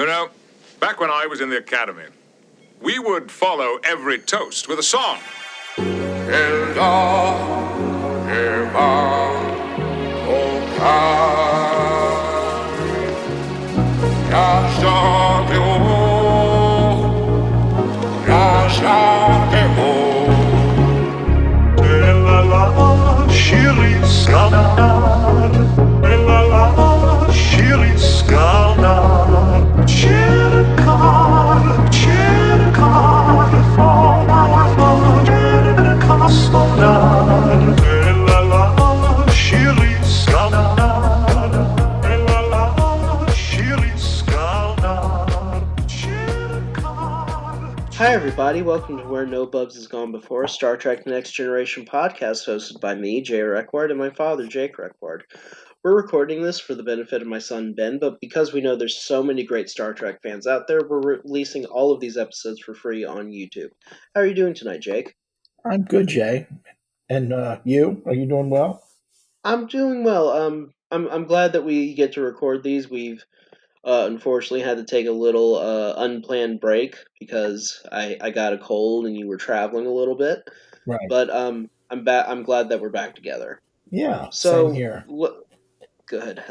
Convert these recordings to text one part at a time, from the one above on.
You know, back when I was in the academy, we would follow every toast with a song. Hi everybody, welcome to Where No Bubs Has Gone Before, Star Trek The Next Generation podcast hosted by me, Jay Reckward, and my father, Jake Reckward. We're recording this for the benefit of my son, Ben, but because we know there's so many great Star Trek fans out there, we're releasing all of these episodes for free on YouTube. How are you doing tonight, Jake? I'm good, Jay. And you? Are you doing well? I'm doing well. I'm glad that we get to record these. We've unfortunately had to take a little unplanned break because I got a cold and you were traveling a little bit. Right. But I'm back. I'm glad that we're back together. Yeah, same So here. good.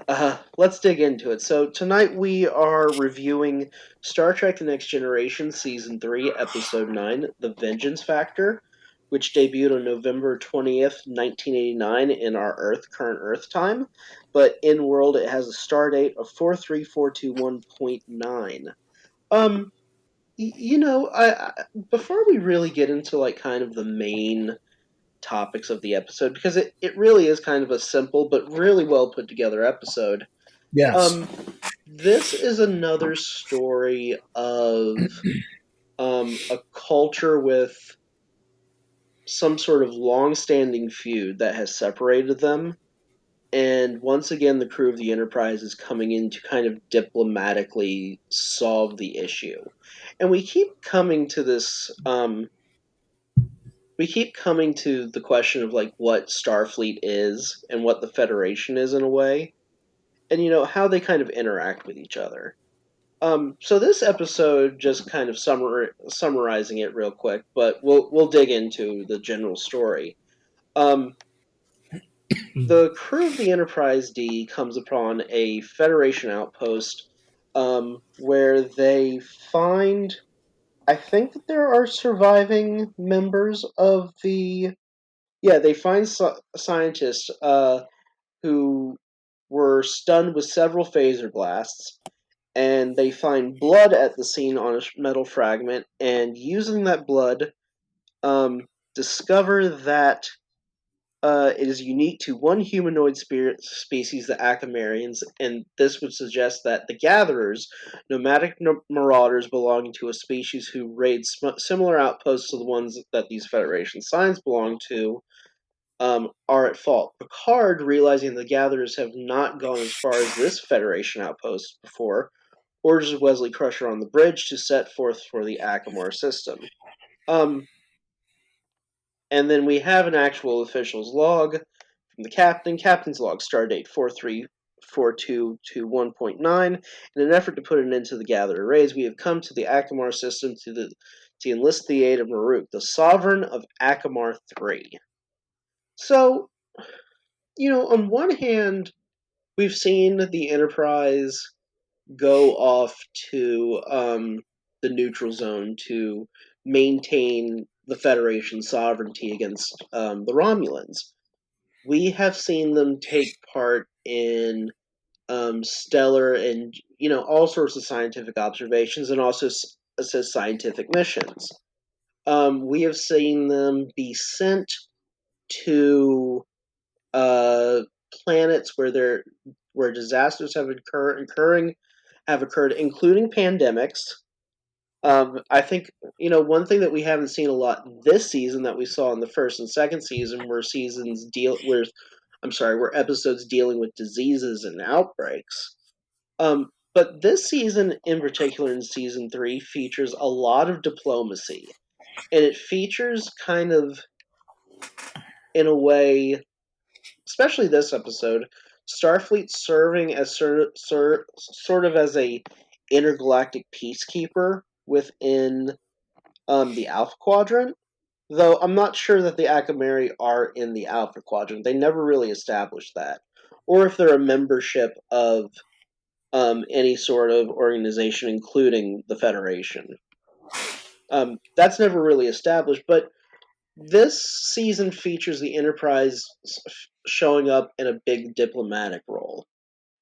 Let's dig into it. So tonight we are reviewing Star Trek: The Next Generation, Season 3, Episode 9, The Vengeance Factor, which debuted on November 20th, 1989 in our current Earth time, but in world it has a star date of 43421.9. Before we really get into like kind of the main topics of the episode, because it really is kind of a simple but really well put together episode. Yes. This is another story of a culture with some sort of long-standing feud that has separated them, and once again the crew of the Enterprise is coming in to kind of diplomatically solve the issue. And we keep coming to this the question of like what Starfleet is and what the Federation is in a way, and how they kind of interact with each other. So this episode, just kind of summarizing it real quick, but we'll dig into the general story. The crew of the Enterprise D comes upon a Federation outpost, where they find, I think that there are surviving members of the. Yeah, they find scientists who were stunned with several phaser blasts, and they find blood at the scene on a metal fragment, and using that blood, discover that it is unique to one humanoid species, the Akamarians, and this would suggest that the Gatherers, nomadic marauders belonging to a species who raid similar outposts to the ones that these Federation signs belong to, are at fault. Picard, realizing the Gatherers have not gone as far as this Federation outpost before, orders Wesley Crusher on the bridge to set forth for the Akamar system. And then we have an actual official's log from the captain. Captain's log, stardate 434221.9. In an effort to put an end to the Gatherer raids, we have come to the Akamar system to enlist the aid of Maruk, the sovereign of Akamar 3. So, on one hand, we've seen the Enterprise go off to the neutral zone to maintain the Federation's sovereignty against the Romulans. We have seen them take part in stellar and all sorts of scientific observations, and also assist scientific missions. We have seen them be sent to planets where disasters have occurred, including pandemics. I think one thing that we haven't seen a lot this season that we saw in the first and second season were episodes dealing with diseases and outbreaks. But this season, in particular, in season 3, features a lot of diplomacy, and it features kind of, in a way, especially this episode, Starfleet serving as sort of as a intergalactic peacekeeper within the Alpha Quadrant. Though I'm not sure that the Akamari are in the Alpha Quadrant. They never really established that. Or if they're a membership of any sort of organization, including the Federation. That's never really established, but this season features the Enterprise showing up in a big diplomatic role.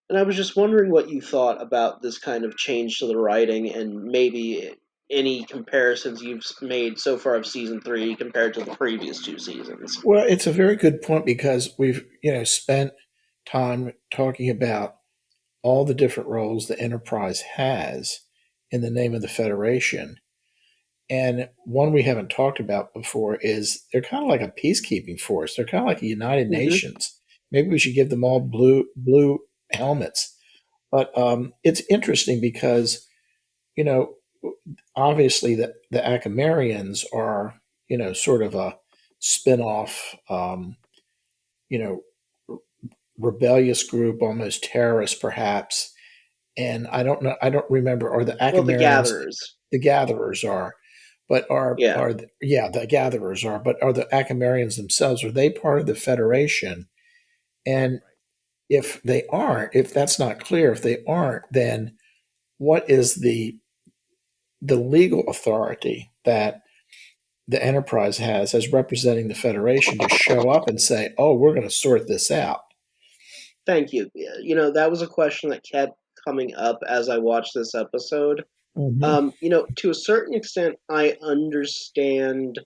And I was just wondering what you thought about this kind of change to the writing and maybe any comparisons you've made so far of season 3 compared to the previous 2 seasons. Well, it's a very good point because we've spent time talking about all the different roles the Enterprise has in the name of the Federation. And one we haven't talked about before is they're kind of like a peacekeeping force. They're kind of like a United Mm-hmm. Nations. Maybe we should give them all blue helmets. But it's interesting because you know obviously the Akamarians are sort of a spin-off you know rebellious group, almost terrorist perhaps. And I don't remember, are the Well, the Akamarians Gatherers. the gatherers are, but Yeah. yeah, the gatherers are, but are the Akamarians themselves, are they part of the Federation? And if they aren't, if that's not clear, if they aren't, then what is the legal authority that the Enterprise has as representing the Federation to show up and say, "Oh, we're going to sort this out"? Thank you. That was a question that kept coming up as I watched this episode. Hmm. To a certain extent, I understand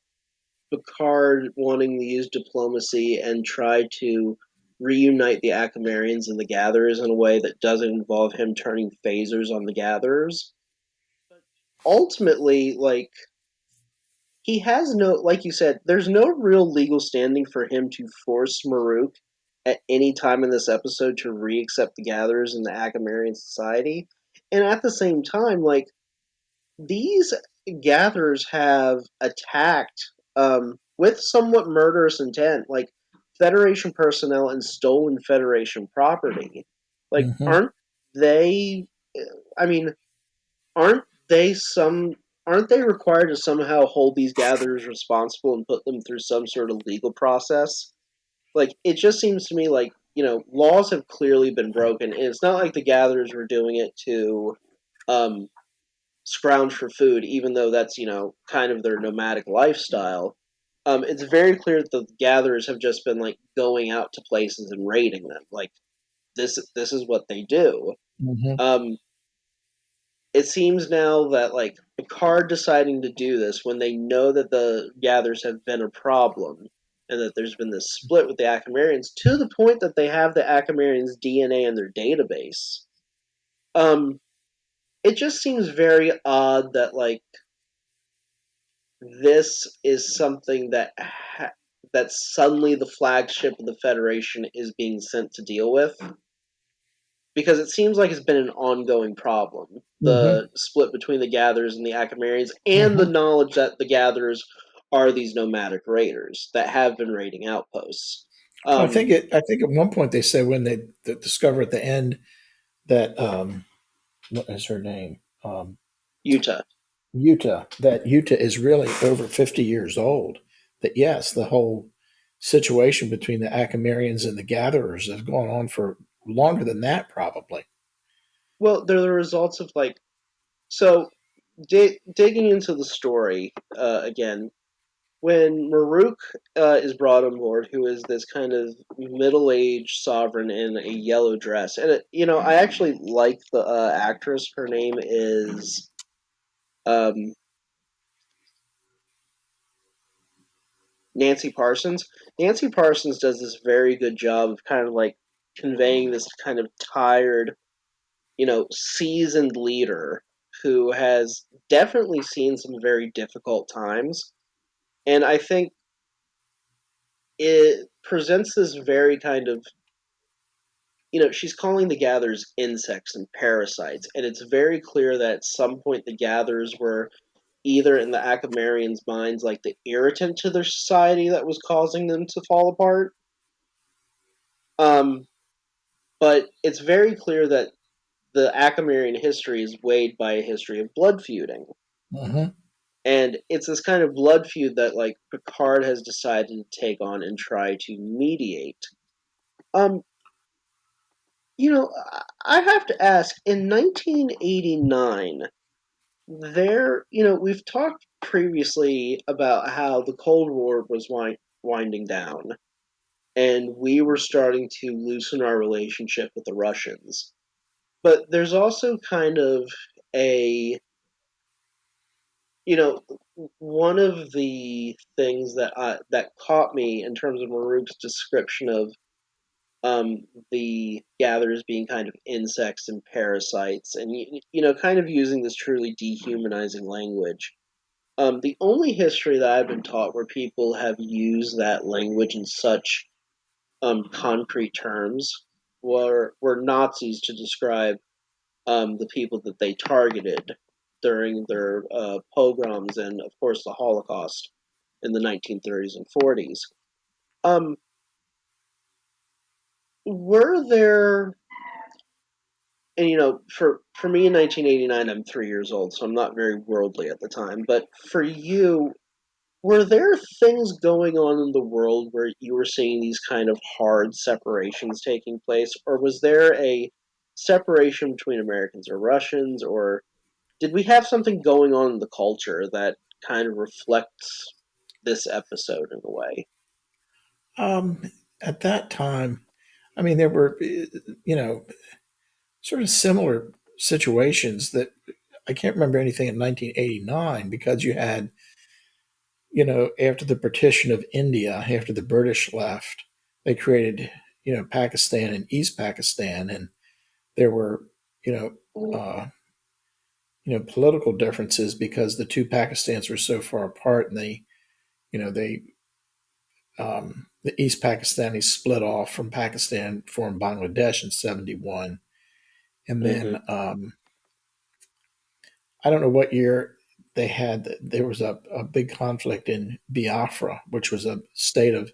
Picard wanting to use diplomacy and try to reunite the Akamarians and the Gatherers in a way that doesn't involve him turning phasers on the Gatherers. Ultimately, he has no, like you said, there's no real legal standing for him to force Maruk at any time in this episode to re-accept the Gatherers in the Akamarian society. And at the same time, these gatherers have attacked with somewhat murderous intent, Federation personnel and stolen Federation property. Hmm. Aren't they? I mean, aren't they some? Aren't they required to somehow hold these gatherers responsible and put them through some sort of legal process? It just seems to me laws have clearly been broken, and it's not like the gatherers were doing it to um, scrounge for food, even though that's kind of their nomadic lifestyle. It's very clear that the gatherers have just been going out to places and raiding them. This is what they do. Hmm. Um, it seems now that Picard deciding to do this when they know that the gatherers have been a problem and that there's been this split with the Akamarians to the point that they have the Akamarians' DNA in their database. Um, it just seems very odd that this is something that suddenly the flagship of the Federation is being sent to deal with, because it seems like it's been an ongoing problem. Hmm. The split between the Gatherers and the Akamarians, and the Hmm. knowledge that the Gatherers are these nomadic raiders that have been raiding outposts. Um, I think at one point they said when they discover at the end that what is her name? Yuta. Yuta is really over 50 years old. That yes, the whole situation between the Akamarians and the Gatherers has gone on for longer than that, probably. Well, they're the results of so digging into the story again. When Maruk is brought on board, who is this kind of middle-aged sovereign in a yellow dress, and I actually like the actress. Her name is um, Nancy Parsons. Nancy Parsons does this very good job of kind of conveying this kind of tired, seasoned leader who has definitely seen some very difficult times, and I think it presents this very kind of she's calling the gatherers insects and parasites, and it's very clear that at some point the gatherers were either in the Akamarians' minds the irritant to their society that was causing them to fall apart. Um, but it's very clear that the Akamarian history is weighed by a history of blood feuding. Mm-hmm. And it's this kind of blood feud that like Picard has decided to take on and try to mediate. Um, I have to ask, in 1989, we've talked previously about how the Cold War was winding down, and we were starting to loosen our relationship with the Russians. But there's also kind of a, you know, one of the things that caught me in terms of Maruk's description of the gatherers being kind of insects and parasites, and kind of using this truly dehumanizing language. The only history that I've been taught where people have used that language in such concrete terms were Nazis to describe the people that they targeted during their pogroms and, of course, the Holocaust in the 1930s and 40s. Um, were there, and for me in 1989, I'm 3 years old, so I'm not very worldly at the time. But for you, were there things going on in the world where you were seeing these kind of hard separations taking place, or was there a separation between Americans or Russians, or did we have something going on in the culture that kind of reflects this episode in a way? Um, at that time, I mean, there were, sort of similar situations that I can't remember anything in 1989 because you had, after the partition of India, after the British left, they created, Pakistan and East Pakistan, and there were, you know, uh, political differences because the two Pakistans were so far apart, and they the East Pakistanis split off from Pakistan, formed Bangladesh in '71, and Mm-hmm. then I don't know what year they had. There was a big conflict in Biafra, which was a state of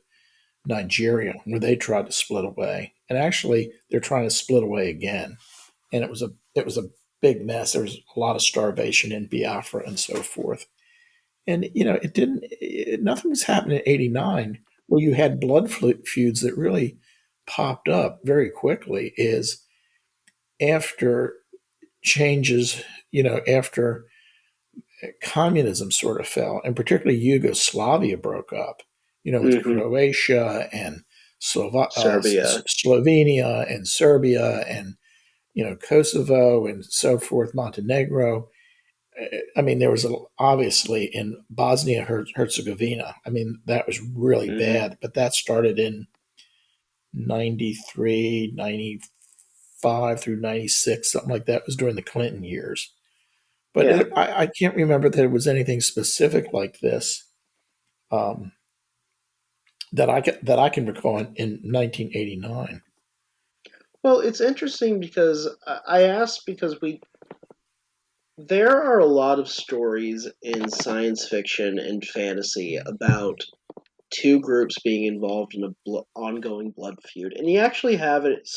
Nigeria, where they tried to split away, and actually they're trying to split away again, and it was a big mess. There was a lot of starvation in Biafra and so forth. And it didn't. Nothing was happening in '89. Where you had blood feuds that really popped up very quickly is after changes. After communism sort of fell, and particularly Yugoslavia broke up. With Mm-hmm. Croatia and Serbia. Slovenia and Serbia and Kosovo and so forth, Montenegro. I mean, there was obviously in Bosnia Herzegovina. I mean, that was really Mm-hmm. bad, but that started in 93, 95 through 96, something like that. It was during the Clinton years. But Yeah. I can't remember that it was anything specific like this um, that I can recall in 1989. Well, it's interesting because I asked because there are a lot of stories in science fiction and fantasy about two groups being involved in a ongoing blood feud, and you actually have it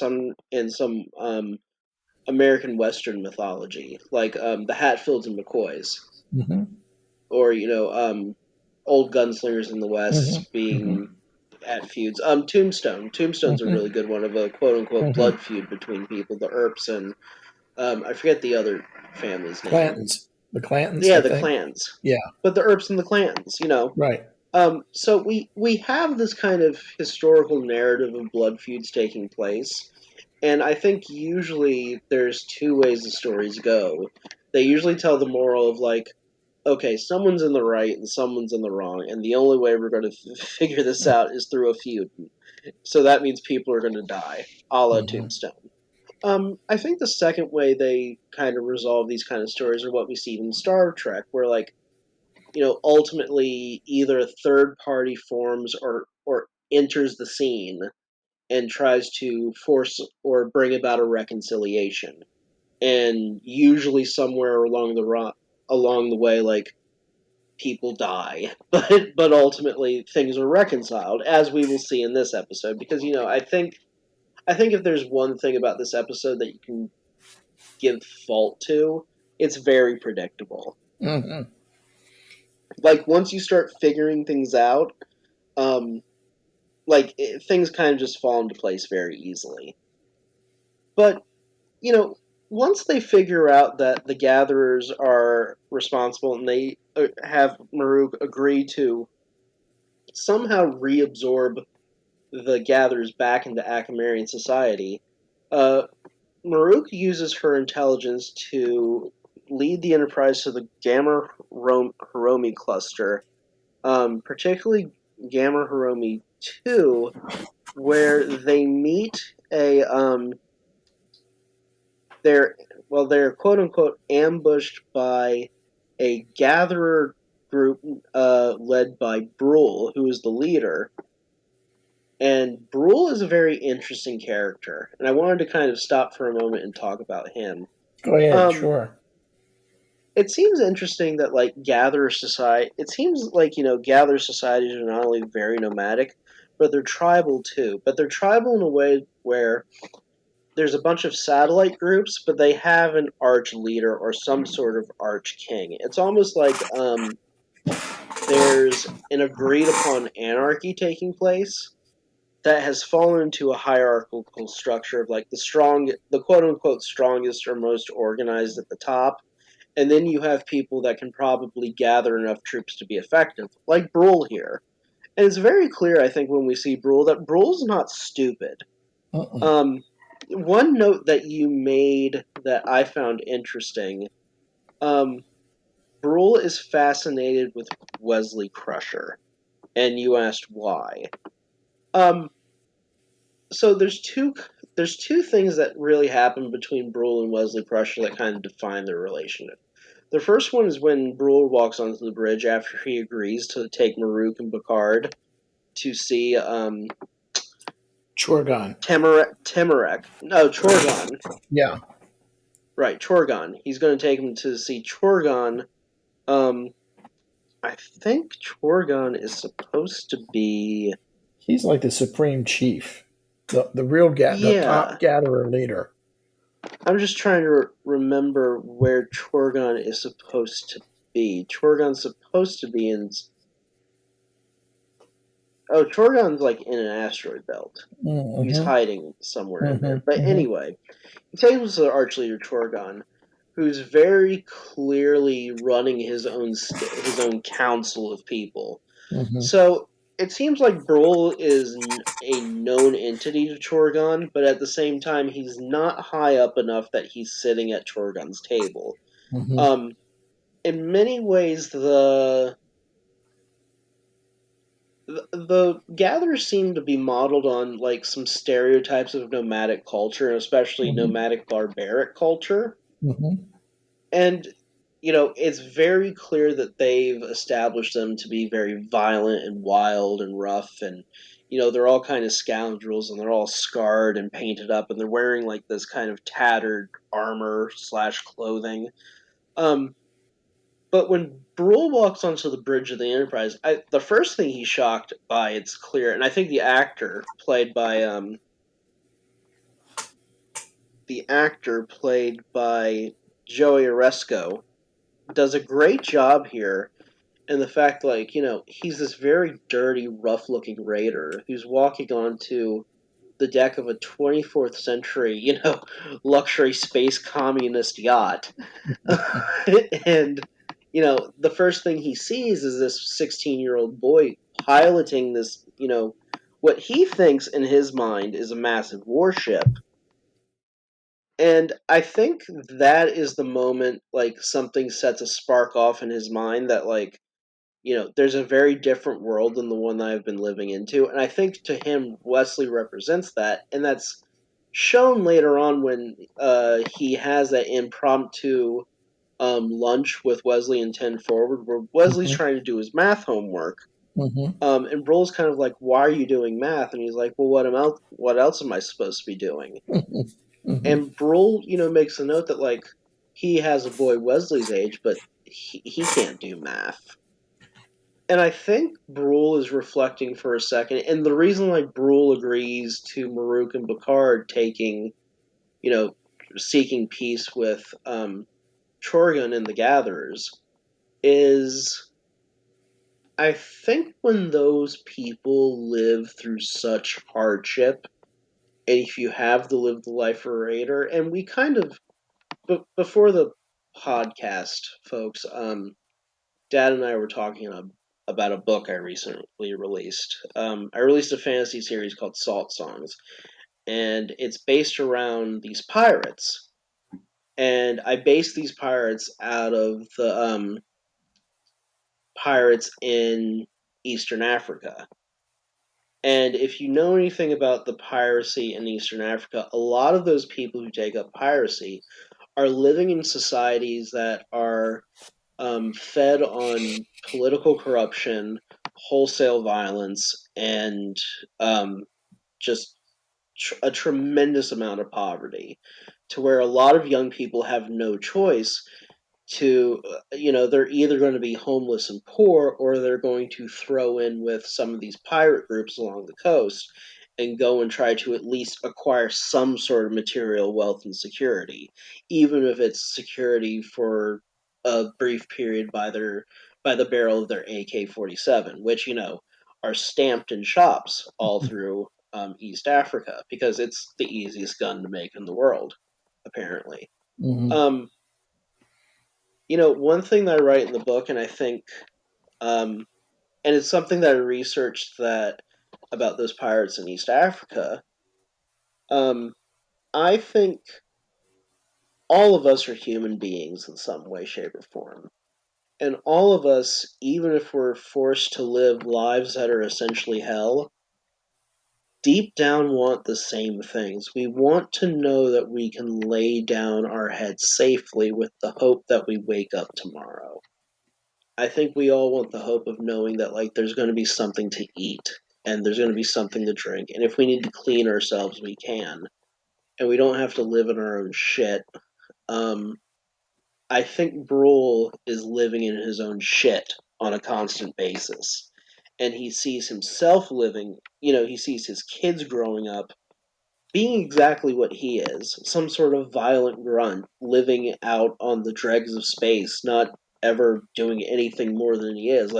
in some American Western mythology, like the Hatfields and McCoys, Mm-hmm, or old gunslingers in the mm-hmm, West mm-hmm, being at feuds. Tombstone. Tombstone's a mm-hmm, really good one of a quote unquote mm-hmm. blood feud between people, the Earps and I forget the other family's name. Clantons, the Clantons, Yeah, I the think. clans. Yeah, But the Earps and the clans. right. So we have this kind of historical narrative of blood feuds taking place, and I think usually there's two ways the stories go. They usually tell the moral of like, okay, someone's in the right and someone's in the wrong, and the only way we're going to figure this out is through a feud. So that means people are going to die, a la Mm-hmm, Tombstone. I think the second way they kind of resolve these kind of stories are what we see in Star Trek, where like ultimately either a third party forms or enters the scene and tries to force or bring about a reconciliation. And usually somewhere along the way, like people die, but ultimately things are reconciled, as we will see in this episode. Because I think if there's one thing about this episode that you can give fault to, it's very predictable. Hmm. Like once you start figuring things out, um, things kind of just fall into place very easily. But once they figure out that the gatherers are responsible and they have Maruk agree to somehow reabsorb the gatherers back into Akamarian society, uh, Maruk uses her intelligence to lead the Enterprise to the Gamma Hiromi cluster, particularly Gamma Hiromi 2, where they meet a they're quote unquote ambushed by a gatherer group led by Brule, who is the leader. And Brule is a very interesting character, and I wanted to kind of stop for a moment and talk about him. Go ahead, Um, sure. it seems interesting that gatherer society. It seems like gatherer societies are not only very nomadic, but they're tribal too. But they're tribal in a way where there's a bunch of satellite groups, but they have an arch leader or some sort of arch king. It's almost like there's an agreed upon anarchy taking place that has fallen into a hierarchical structure of the quote unquote strongest or most organized at the top, and then you have people that can probably gather enough troops to be effective, like Brule here. And it's very clear, I think, when we see Brule that Brule's not stupid. Uh-uh. Um, One note that you made that I found interesting, um, Brule is fascinated with Wesley Crusher, and you asked why. Um, so there's two things that really happen between Brule and Wesley Crusher that kind of define their relationship. The first one is when Brule walks onto the bridge after he agrees to take Maruk and Picard to see Chorgon. Temerek. No, Chorgon. Yeah. Right, Chorgon. He's going to take him to see Chorgon. Um, I think Chorgon is supposed to be. He's like the supreme chief, the top Yeah, gatherer leader. I'm just trying to remember where Chorgon is supposed to be. Chorgon's supposed to be in. Oh, Chorgon's in an asteroid belt. He's Mm-hmm. hiding somewhere in there. Mm-hmm. But Mm-hmm. anyway, he takes us to Archleader Chorgon, who's very clearly running his own council of people. Mm-hmm. So it seems like Brule is a known entity to Chorgon, but at the same time, he's not high up enough that he's sitting at Chorgon's table. Mm-hmm. Um, in many ways, the gatherers seem to be modeled on some stereotypes of nomadic culture, especially nomadic barbaric culture. Mm-hmm. And it's very clear that they've established them to be very violent and wild and rough, and they're all kind of scoundrels, and they're all scarred and painted up, and they're wearing this kind of tattered armor slash clothing. Um, but when Brule walks onto the bridge of the Enterprise, the first thing he's shocked by, it's clear, and I think the actor played by Joey Oresco does a great job here. And the fact, he's this very dirty, rough-looking raider who's walking onto the deck of a 24th century, luxury space communist yacht. And, the first thing he sees is this 16-year-old boy piloting this, what he thinks in his mind is a massive warship. And I think that is the moment, something sets a spark off in his mind that, there's a very different world than the one that I've been living into. And I think to him, Wesley represents that. And that's shown later on when he has that impromptu lunch with Wesley and 10 Forward, where Wesley's Mm-hmm. trying to do his math homework. Mm-hmm. And Brole's kind of like, "Why are you doing math?" And he's like, "Well, what else am I supposed to be doing?" Mm-hmm. And Brole, makes a note that, he has a boy Wesley's age, but he can't do math. And I think Brule is reflecting for a second, and the reason Brule agrees to Maruk and Picard taking, you know, seeking peace with Chorgan and the Gatherers is, I think, when those people live through such hardship, and if you have to live the life of a raider, and we kind of, before the podcast, folks, Dad and I were talking about a book I recently released. I released a fantasy series called Salt Songs, and it's based around these pirates. And I based these pirates out of the pirates in Eastern Africa. And if you know anything about the piracy in Eastern Africa, a lot of those people who take up piracy are living in societies that are fed on political corruption, wholesale violence, and just a tremendous amount of poverty, to where a lot of young people have no choice to, they're either going to be homeless and poor, or they're going to throw in with some of these pirate groups along the coast and go and try to at least acquire some sort of material wealth and security, even if it's security for a brief period by the barrel of their AK-47, which are stamped in shops all through East Africa because it's the easiest gun to make in the world, apparently. Hmm. Um, one thing that I write in the book, and I think, and it's something that I researched that about those pirates in East Africa. Um, I think all of us are human beings in some way, shape, or form. And all of us, even if we're forced to live lives that are essentially hell, deep down want the same things. We want to know that we can lay down our heads safely with the hope that we wake up tomorrow. I think we all want the hope of knowing that there's going to be something to eat and there's going to be something to drink, and if we need to clean ourselves, we can, and we don't have to live in our own shit. Um, I think Brule is living in his own shit on a constant basis, and he sees himself living. He sees his kids growing up being exactly what he is, some sort of violent grunt living out on the dregs of space, not ever doing anything more than he is.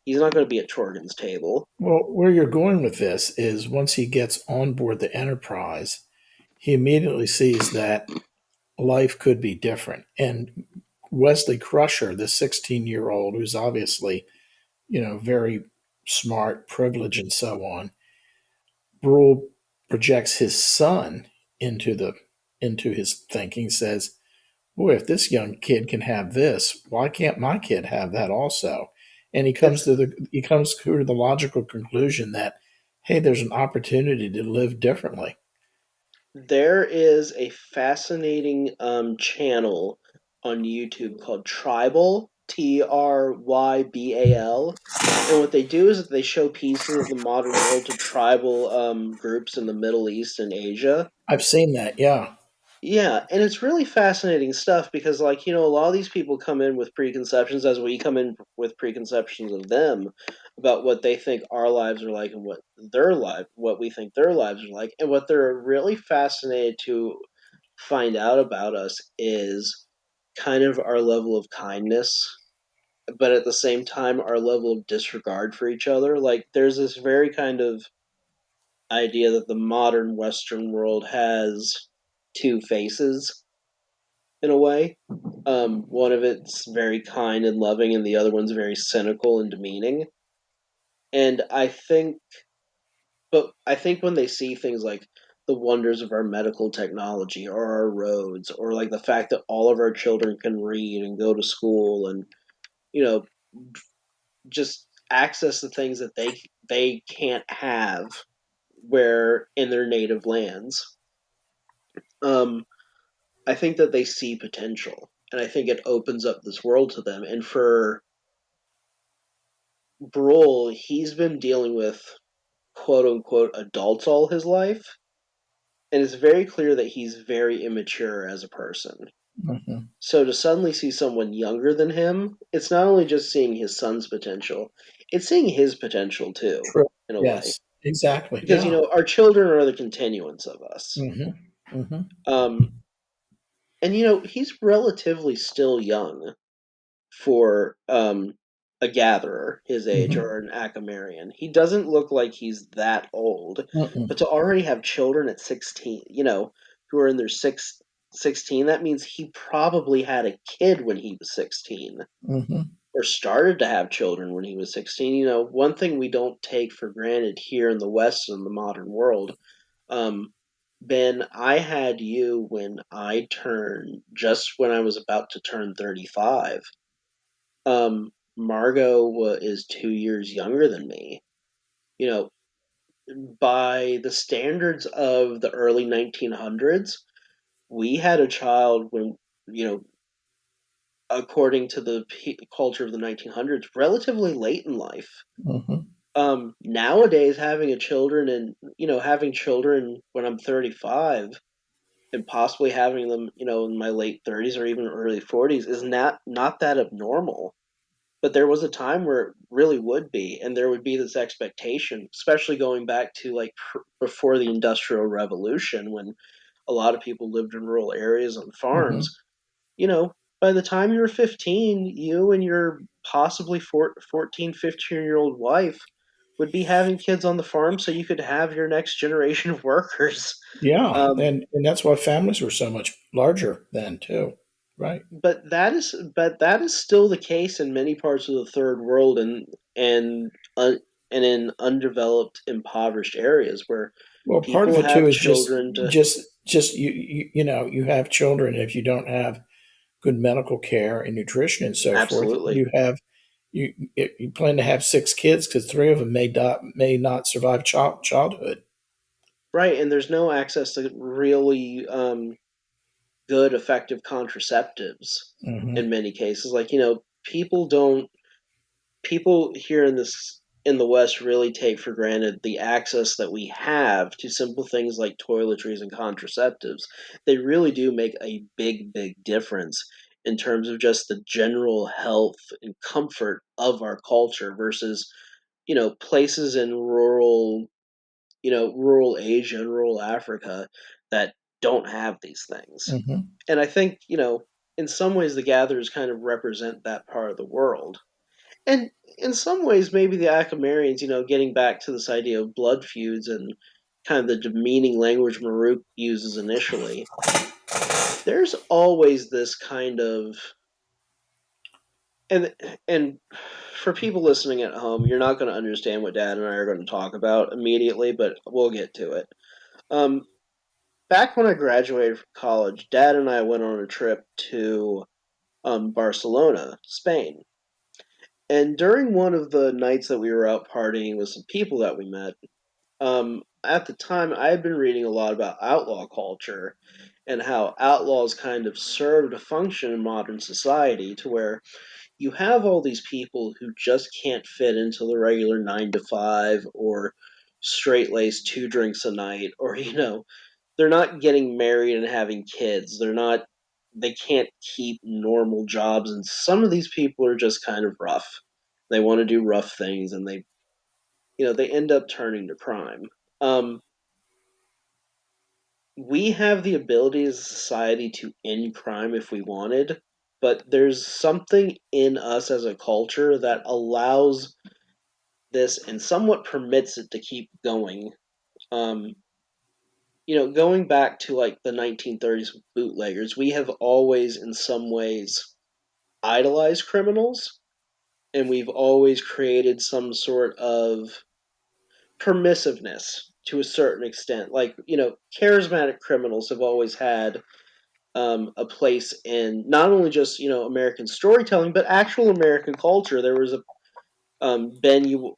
He's not going to be at Chorgan's table. Well, where you're going with this is once he gets on board the Enterprise, he immediately sees that life could be different. And Wesley Crusher, the 16-year-old, who's obviously, very smart, privileged, and so on, Brule projects his son into the into his thinking, says, boy, if this young kid can have this, why can't my kid have that also? And It's he comes to the logical conclusion that, hey, there's an opportunity to live differently. There is a fascinating channel on YouTube called Tribal, Trybal, and what they do is that they show pieces of the modern world to tribal groups in the Middle East and Asia. I've seen that, yeah. Yeah, and it's really fascinating stuff because, a lot of these people come in with preconceptions, as we come in with preconceptions of them about what they think our lives are like and what we think their lives are like. And what they're really fascinated to find out about us is kind of our level of kindness, but at the same time, our level of disregard for each other. There's this very kind of idea that the modern Western world has two faces in a way. One of it's very kind and loving, and the other one's very cynical and demeaning. And I think when they see things like the wonders of our medical technology or our roads, or the fact that all of our children can read and go to school and, you know, just access the things that they can't have where in their native lands, um, I think that they see potential. And I think it opens up this world to them. And for Brule, he's been dealing with quote unquote adults all his life, and it's very clear that he's very immature as a person. Hmm. So to suddenly see someone younger than him, it's not only just seeing his son's potential, it's seeing his potential too, True. in a way. Yes, exactly. Because Yeah. our children are the continuance of us. Hmm. Hmm. Um, And he's relatively still young for a gatherer his age Hmm. or an Akamarian. He doesn't look like he's that old, but Mm-mm. to already have children at 16, who are in their 16, that means he probably had a kid when he was 16 Hmm. or started to have children when he was 16. One thing we don't take for granted here in the West and the modern world, um, Ben, I had you when I turned, just when I was about to turn 35. Margot is 2 years younger than me. You know, by the standards of the early 1900s, we had a child when, you know, according to the culture of the 1900s, relatively late in life. Hmm. Nowadays, having children when I'm 35 and possibly having them, in my late 30s or even early 40s is not that abnormal. But there was a time where it really would be, and there would be this expectation, especially going back to like before the Industrial Revolution, when a lot of people lived in rural areas on Hmm. farms. You know, by the time you were 15, you and your possibly 14, 15-year-old wife would be having kids on the farm so you could have your next generation of workers. Yeah, Um, and that's why families were so much larger then too, right? but that is still the case in many parts of the third world and and in undeveloped, impoverished areas where Well, part of people it too have is children to just you have children. If you don't have good medical care and nutrition and so forth, absolutely you plan to have six kids because three of them may not survive childhood. right, and there's no access to really good, effective contraceptives Hmm. in many cases. Like people here in the West really take for granted the access that we have to simple things like toiletries and contraceptives. They really do make a big, big difference in terms of just the general health and comfort of our culture versus, places in rural Asia and rural Africa that don't have these things. Hmm. And I think, in some ways the gatherers kind of represent that part of the world. And in some ways, maybe the Akamarians, getting back to this idea of blood feuds and kind of the demeaning language Maruk uses initially, there's always this kind of and and for people listening at home, you're not going to understand what Dad and I are going to talk about immediately, but we'll get to it. Um, Back when I graduated from college, Dad and I went on a trip to Barcelona, Spain. And during one of the nights that we were out partying with some people that we met, at the time, I had been reading a lot about outlaw culture and how outlaws kind of served a function in modern society to where you have all these people who just can't fit into the regular 9 to 5 or straight laced 2 drinks a night, or, they're not getting married and having kids. They can't keep normal jobs. And some of these people are just kind of rough. They want to do rough things and they end up turning to crime. Um, we have the ability as a society to end crime if we wanted, but there's something in us as a culture that allows this and somewhat permits it to keep going. Um, Going back to like the 1930s bootleggers, we have always, in some ways, idolized criminals, and we've always created some sort of permissiveness to a certain extent. Like, charismatic criminals have always had a place in not only just American storytelling, but actual American culture. There was a Ben, you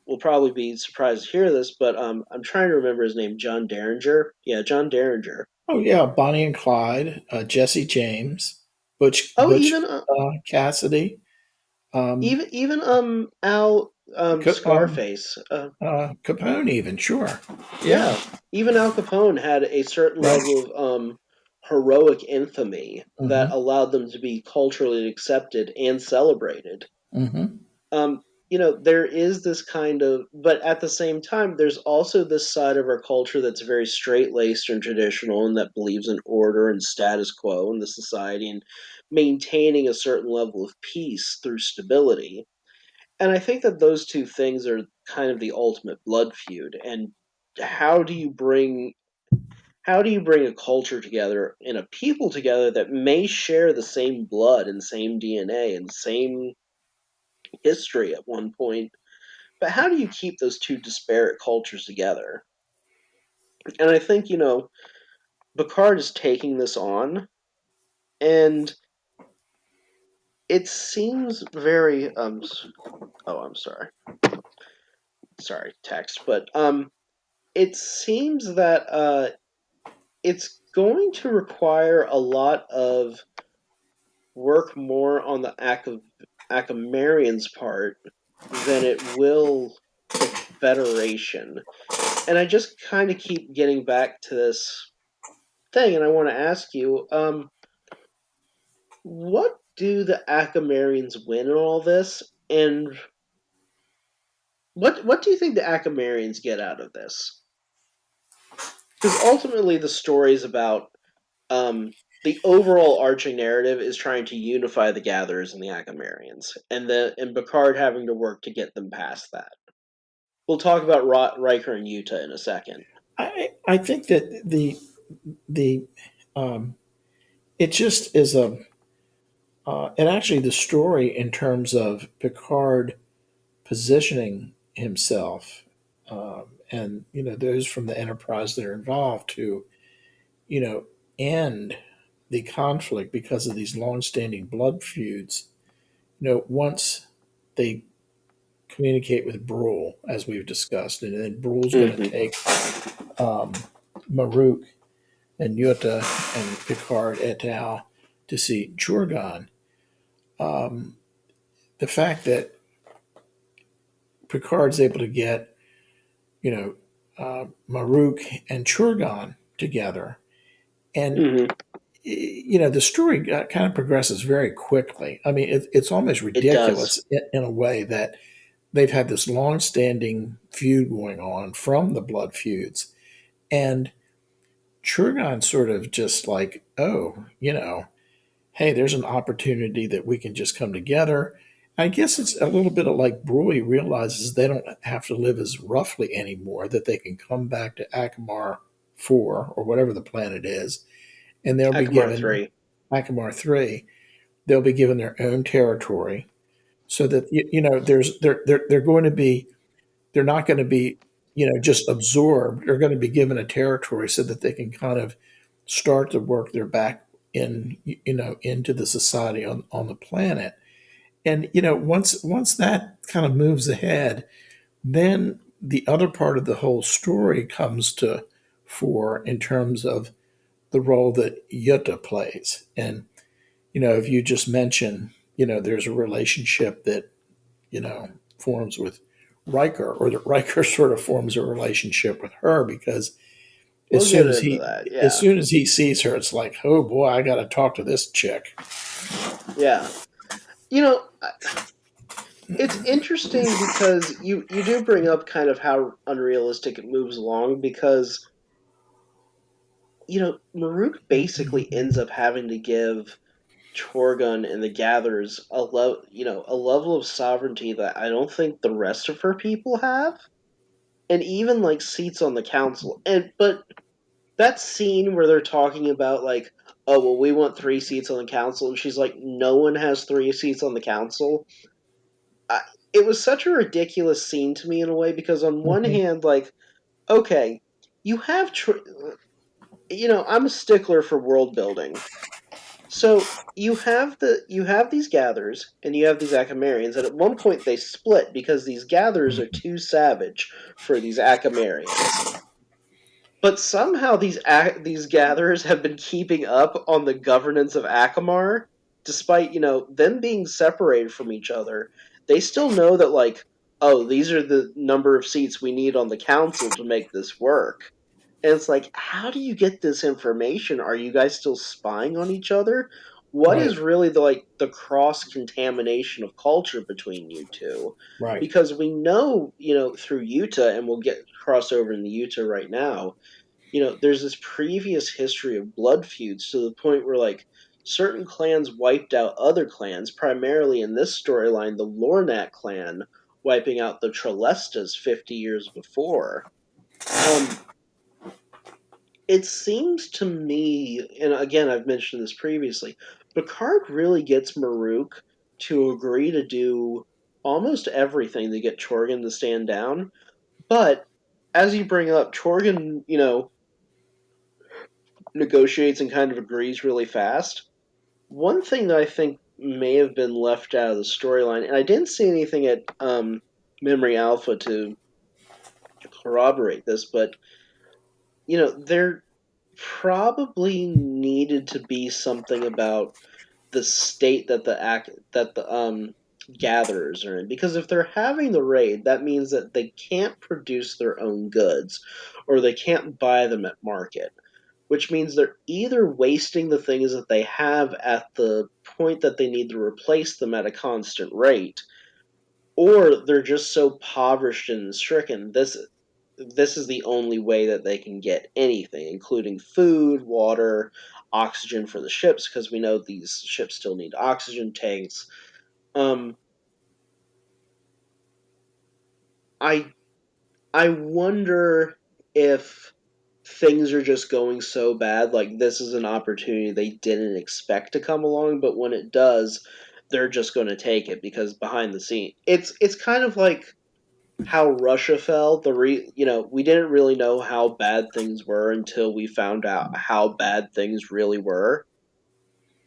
will probably be surprised to hear this, but I'm trying to remember his name. John Derringer. Yeah, John Derringer. Oh yeah, Bonnie and Clyde, Jesse James, Oh, Butch even Cassidy, um, Al Co- Scarface. Capone, even sure, yeah, Yeah, even Al Capone had a certain right. level of heroic infamy that Hmm. allowed them to be culturally accepted and celebrated. Hmm. there is this kind of, but at the same time, there's also this side of our culture that's very straight laced and traditional and that believes in order and status quo in the society and maintaining a certain level of peace through stability. And I think that those two things are kind of the ultimate blood feud. And how do you bring how do you bring a culture together and a people together that may share the same blood and same DNA and same history at one point, but how do you keep those two disparate cultures together? And I think, Picard is taking this on, and it seems very oh, I'm sorry. Sorry, text, but it seems that it's going to require a lot of work more on the Akamarian's part than it will the Federation. And I just kind of keep getting back to this thing, and I want to ask you, what do the Akamarians win in all this, and what do you think the Akamarians get out of this? Because ultimately, the story is about um, the overall arching narrative is trying to unify the Gatherers and the Akamarians, and Picard having to work to get them past that. We'll talk about Riker and Yuta in a second. I think that the um, it just is a and actually the story in terms of Picard positioning himself and those from the Enterprise that are involved to you know end the conflict because of these long-standing blood feuds. Once they communicate with Brule, as we've discussed, and then Brule's going to Mm-hmm. take um, Maruk and Yuta and Picard et al. To see Churgon. Um, the fact that Picard's able to get, you know, Maruk and Churgon together, and Mm-hmm. the story kind of progresses very quickly. I mean, it's almost It does. ridiculous in a way that they've had this long-standing feud going on from the blood feuds, and Churgon sort of just like, oh, hey, there's an opportunity that we can just come together. I guess it's a little bit of like Brewery realizes they don't have to live as roughly anymore, that they can come back to Akamar 4 or whatever the planet is, and they'll be Akamar given 3. Akamar 3, they'll be given their own territory so that, there's, they're going to be, they're not going to be, just absorbed. They're going to be given a territory so that they can kind of start to work their back in, into the society on the planet. And once that kind of moves ahead, then the other part of the whole story comes to fore in terms of the role that Yuta plays. And if you just mention, there's a relationship that forms with Riker, or that Riker sort of forms a relationship with her, because We'll get into that. as Yeah. soon as he sees her, it's like, oh boy, I got to talk to this chick. Yeah. You know, it's interesting because you do bring up kind of how unrealistic it moves along because Maruk basically ends up having to give Chorgun and the Gatherers a level of sovereignty that I don't think the rest of her people have, and even like seats on the council. And but that scene where they're talking about like, oh well, we want 3 seats on the council, and she's like, no one has 3 seats on the council. I, it was such a ridiculous scene to me in a way because on one Mhm. hand, like, okay, you have, I'm a stickler for world building. So you have these gatherers and you have these Akamarians, and at one point they split because these gatherers are too savage for these Akamarians. But somehow these gatherers have been keeping up on the governance of Akamar, despite them being separated from each other. They still know that like, oh, these are the number of seats we need on the council to make this work. And it's like, how do you get this information? Are you guys still spying on each other? what Right. is really the cross contamination of culture between you two? Right. Because we know, through Yuta, and we'll get crossover in the Yuta right now, there's this previous history of blood feuds to the point where certain clans wiped out other clans, primarily in this storyline, the Lornat clan wiping out the Trelestas 50 years before. Um, it seems to me, and again, I've mentioned this previously, Picard really gets Maruk to agree to do almost everything to get Chorgan to stand down. But as you bring up, Chorgan, negotiates and kind of agrees really fast. One thing that I think may have been left out of the storyline, and I didn't see anything at Memory Alpha to corroborate this, but there probably needed to be something about the state that the gatherers are in, because if they're having the raid, that means that they can't produce their own goods, or they can't buy them at market, which means they're either wasting the things that they have at the point that they need to replace them at a constant rate, or they're just so impoverished and stricken. This is the only way that they can get anything, including food, water, oxygen for the ships, because we know these ships still need oxygen tanks. Um, I I wonder if things are just going so bad, like this is an opportunity they didn't expect to come along, but when it does, they're just going to take it, because behind the scene, it's kind of like how Russia fell. We didn't really know how bad things were until we found out how bad things really were.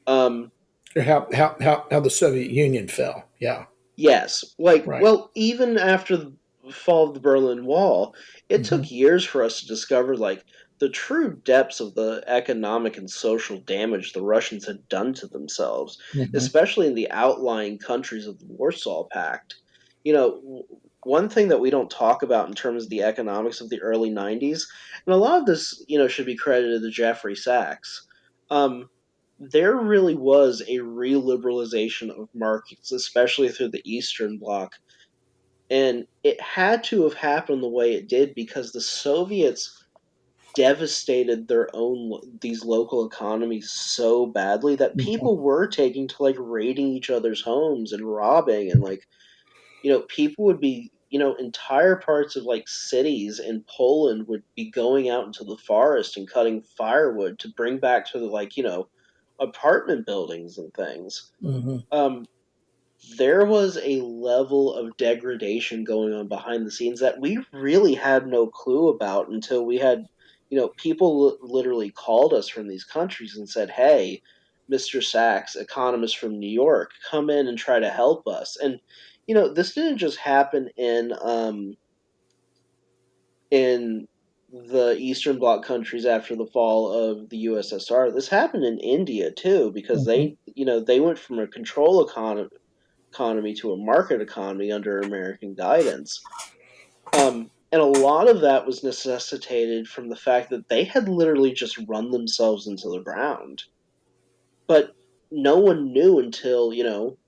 Um, Or how the Soviet Union fell. Yeah. Yes. Right. Well, even after the fall of the Berlin Wall, it Hmm. took years for us to discover, the true depths of the economic and social damage the Russians had done to themselves, Hmm. especially in the outlying countries of the Warsaw Pact. One thing that we don't talk about in terms of the economics of the early 90s, and a lot of this, should be credited to Jeffrey Sachs. Um, there really was a reliberalization of markets, especially through the Eastern Bloc. And it had to have happened the way it did because the Soviets devastated these local economies so badly that Hmm. people were taking to raiding each other's homes and robbing, and people would be, entire parts of cities in Poland would be going out into the forest and cutting firewood to bring back to the apartment buildings and things. Hmm. Um, there was a level of degradation going on behind the scenes that we really had no clue about until we had, people literally called us from these countries and said, "Hey, Mr. Sachs, economist from New York, come in and try to help us." And this didn't just happen in the Eastern Bloc countries after the fall of the USSR. This happened in India too, because Hmm. they went from a control economy to a market economy under American guidance. And a lot of that was necessitated from the fact that they had literally just run themselves into the ground. But no one knew until,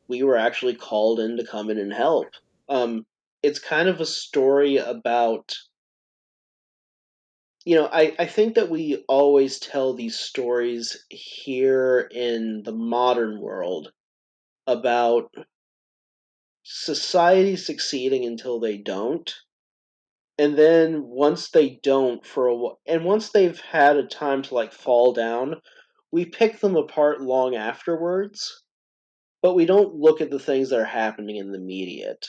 we were actually called in to come in and help. It's kind of a story about, I think that we always tell these stories here in the modern world about society succeeding until they don't. And then once they don't for a while, and once they've had a time to fall down, we pick them apart long afterwards, but we don't look at the things that are happening in the immediate.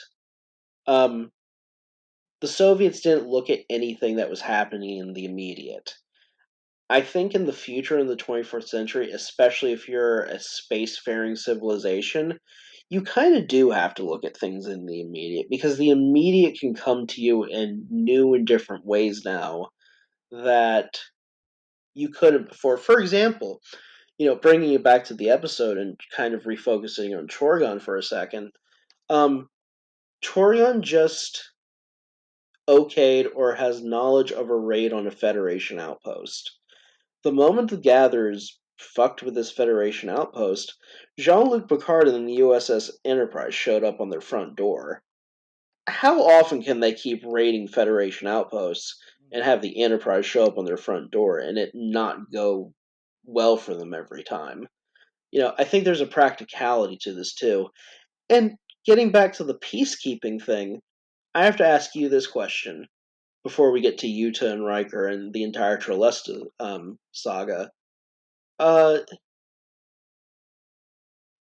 Um, the Soviets didn't look at anything that was happening in the immediate. I think in the future, in the 21st century, especially if you're a spacefaring civilization, you kind of do have to look at things in the immediate, because the immediate can come to you in new and different ways now that you couldn't before. For example, bringing you back to the episode and kind of refocusing on Chorgon for a second, um, Chorgon just okayed or has knowledge of a raid on a Federation outpost. The moment the gatherers fucked with this Federation outpost, Jean-Luc Picard and the USS Enterprise showed up on their front door. How often can they keep raiding Federation outposts and have the Enterprise show up on their front door and it not go well for them every time? I think there's a practicality to this too. And getting back to the peacekeeping thing, I have to ask you this question before we get to Yuta and Riker and the entire Trelesta saga. Uh,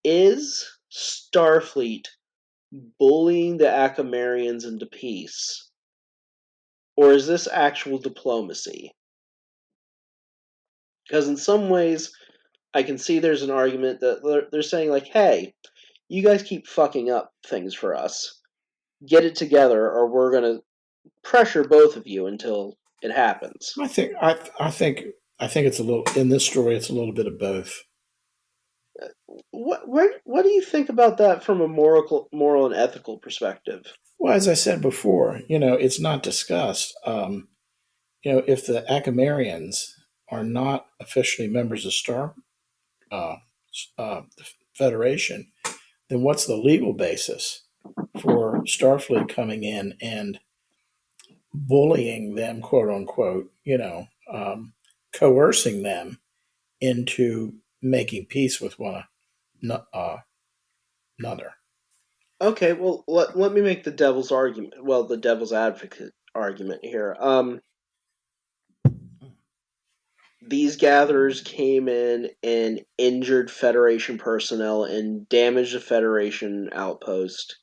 is Starfleet bullying the Akamarians into peace? Or is this actual diplomacy? Because in some ways, I can see there's an argument that they're saying, like, hey, you guys keep fucking up things for us. Get it together, or we're going to pressure both of you until it happens. I think it's a little in this story. It's a little bit of both. What do you think about that from a moral and ethical perspective? Well, as I said before, it's not discussed. If the Akamarians are not officially members of uh, the Federation, then what's the legal basis for Starfleet coming in and bullying them, quote unquote, coercing them into making peace with one another? Okay, well, let me make the devil's argument. Well, the devil's advocate argument here. These gatherers came in and injured Federation personnel and damaged the Federation outpost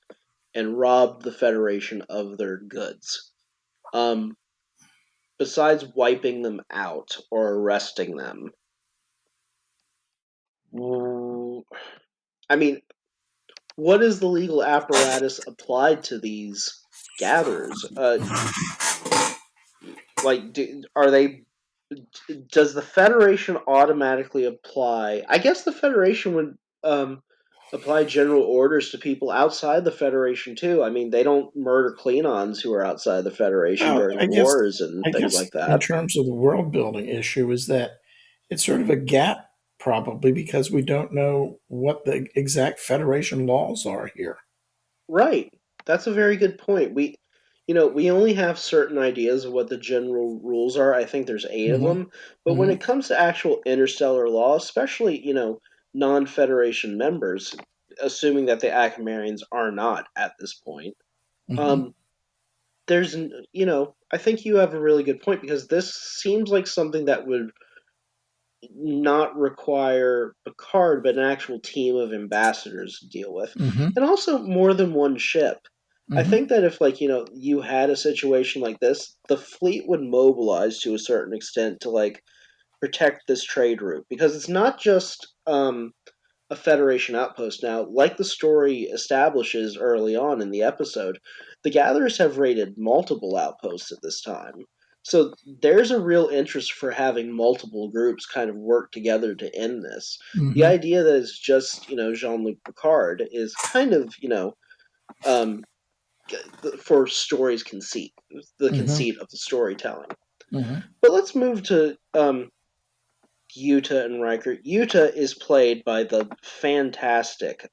and robbed the Federation of their goods. Um, Besides wiping them out or arresting them, I mean, what is the legal apparatus applied to these gatherers? Like, are they? Does the Federation automatically apply? I guess the Federation would apply general orders to people outside the Federation too. I mean, they don't murder Klingons who are outside the Federation Well, during wars and I things guess like in that. terms of the world building issue is that it's sort of a gap probably because we don't know what the exact Federation laws are here. Right. That's a very good point. We only have certain ideas of what the general rules are. I think there's eight of Hmm. them. But when Hmm. it comes to actual interstellar law, especially, non-Federation members, assuming that the Akamarians are not at this point, Hmm. um, I think you have a really good point because this seems like something that would not require Picard, but an actual team of ambassadors to deal with, Hmm. and also more than one ship. I Hmm. think that if, like, you had a situation like this, the fleet would mobilize to a certain extent to, like, protect this trade route because it's not just a Federation outpost. Now, like the story establishes early on in the episode, the Gatherers have raided multiple outposts at this time. So there's a real interest for having multiple groups kind of work together to end this. The Hmm. idea that it's just, Jean-Luc Picard is kind of, um, for story's conceit, the Hmm. conceit of the storytelling. Hmm. But let's move to Yuta and Riker. Yuta is played by the fantastic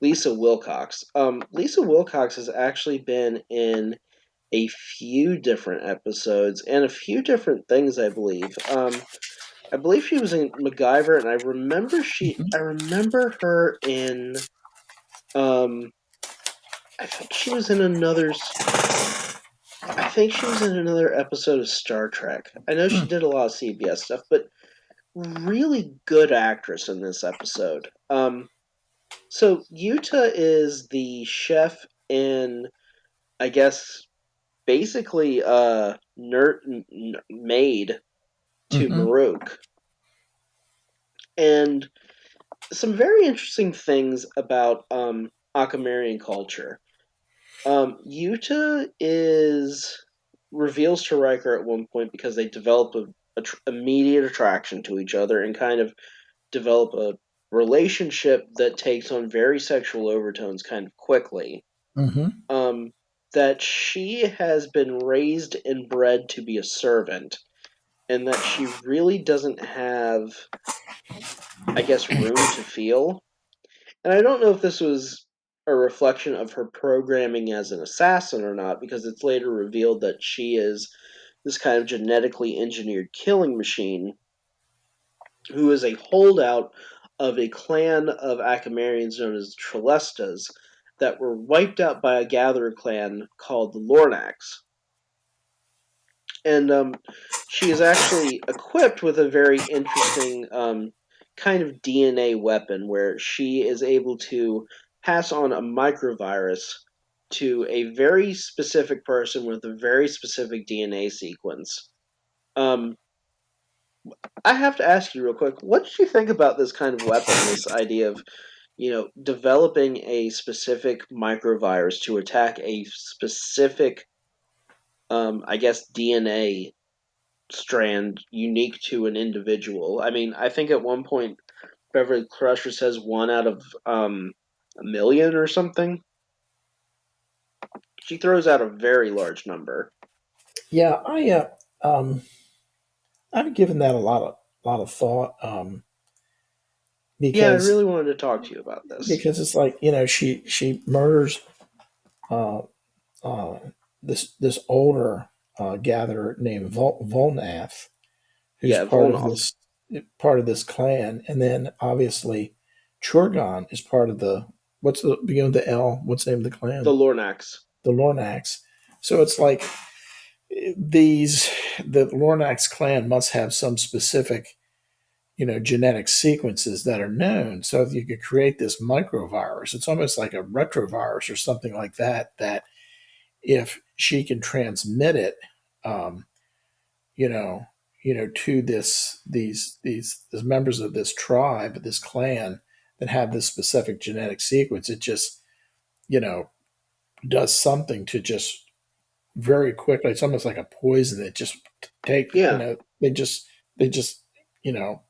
Lisa Wilcox. Lisa Wilcox has actually been in a few different episodes and a few different things, I believe. I believe she was in MacGyver, and I remember her in um, I think she was in I think she was in another episode of Star Trek. I know she did a lot of CBS stuff, but really good actress in this episode. So Yuta is the chef and I guess basically maid to Hmm. Maruk, and some very interesting things about Akamarian culture. Yuta is reveals to Riker at one point because they develop immediate attraction to each other and kind of develop a relationship that takes on very sexual overtones kind of quickly. Hmm. Um, that she has been raised and bred to be a servant, and that she really doesn't have, I guess, room to feel. And I don't know if this was a reflection of her programming as an assassin or not, because it's later revealed that she is this kind of genetically engineered killing machine who is a holdout of a clan of Akamarians known as Trelestas that were wiped out by a gatherer clan called the Lornax. And she is actually equipped with a very interesting kind of DNA weapon where she is able to pass on a microvirus to a very specific person with a very specific DNA sequence. Um, I have to ask you real quick, what did you think about this kind of weapon? This idea of, developing a specific microvirus to attack a specific, I guess, DNA strand unique to an individual. I mean, I think at one point Beverly Crusher says one out of a million or something. She throws out a very large number. Yeah, I've given that a lot of thought, Yeah, I because really wanted to talk to you about this. it's like, she murders uh, uh, this older gatherer named Volnath, who's Yeah, Volnoth. part of this clan, and then obviously Churgon is part of the, what's the begin with the L? What's the name of the The clan? Lornax. The Lornax. So it's like these the Lornax clan must have some specific, genetic sequences that are known. So if you could create this microvirus, it's almost like a retrovirus or something like that. That if she can transmit it, um, you know, to these members of this tribe, this clan that have this specific genetic sequence, it just, you know, does something to just very quickly. It's almost like a poison that just take, Yeah. they just, you know,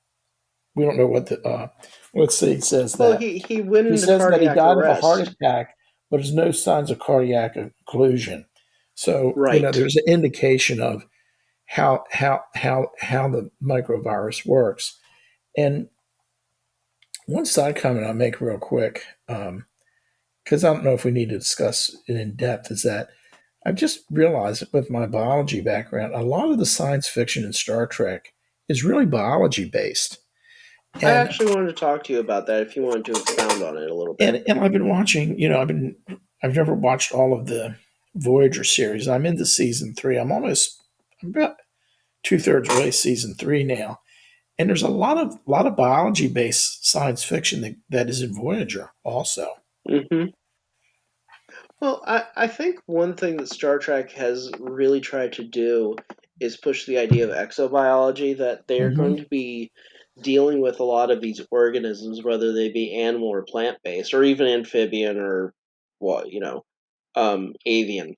we don't know what the, let's see, it says Well, that he went he into says that he cardiac died of a heart arrest. attack, but there's no signs of cardiac occlusion. So, Right. there's an indication of how the microvirus works. And one side comment I'll make real quick, because I don't know if we need to discuss it in depth, is that I've just realized that with my biology background, a lot of the science fiction in Star Trek is really biology based. I And actually wanted to talk to you about that if you wanted to expound on it a little bit. and I've been watching, I've never watched all of the Voyager series. I'm into season 3. I'm about 2/3 way season 3 now. And there's a lot of biology based science fiction that is in Voyager also. Hmm. Well, I think one thing that Star Trek has really tried to do is push the idea of exobiology, that they are Hmm. going to be dealing with a lot of these organisms, whether they be animal or plant based, or even amphibian or what, avian.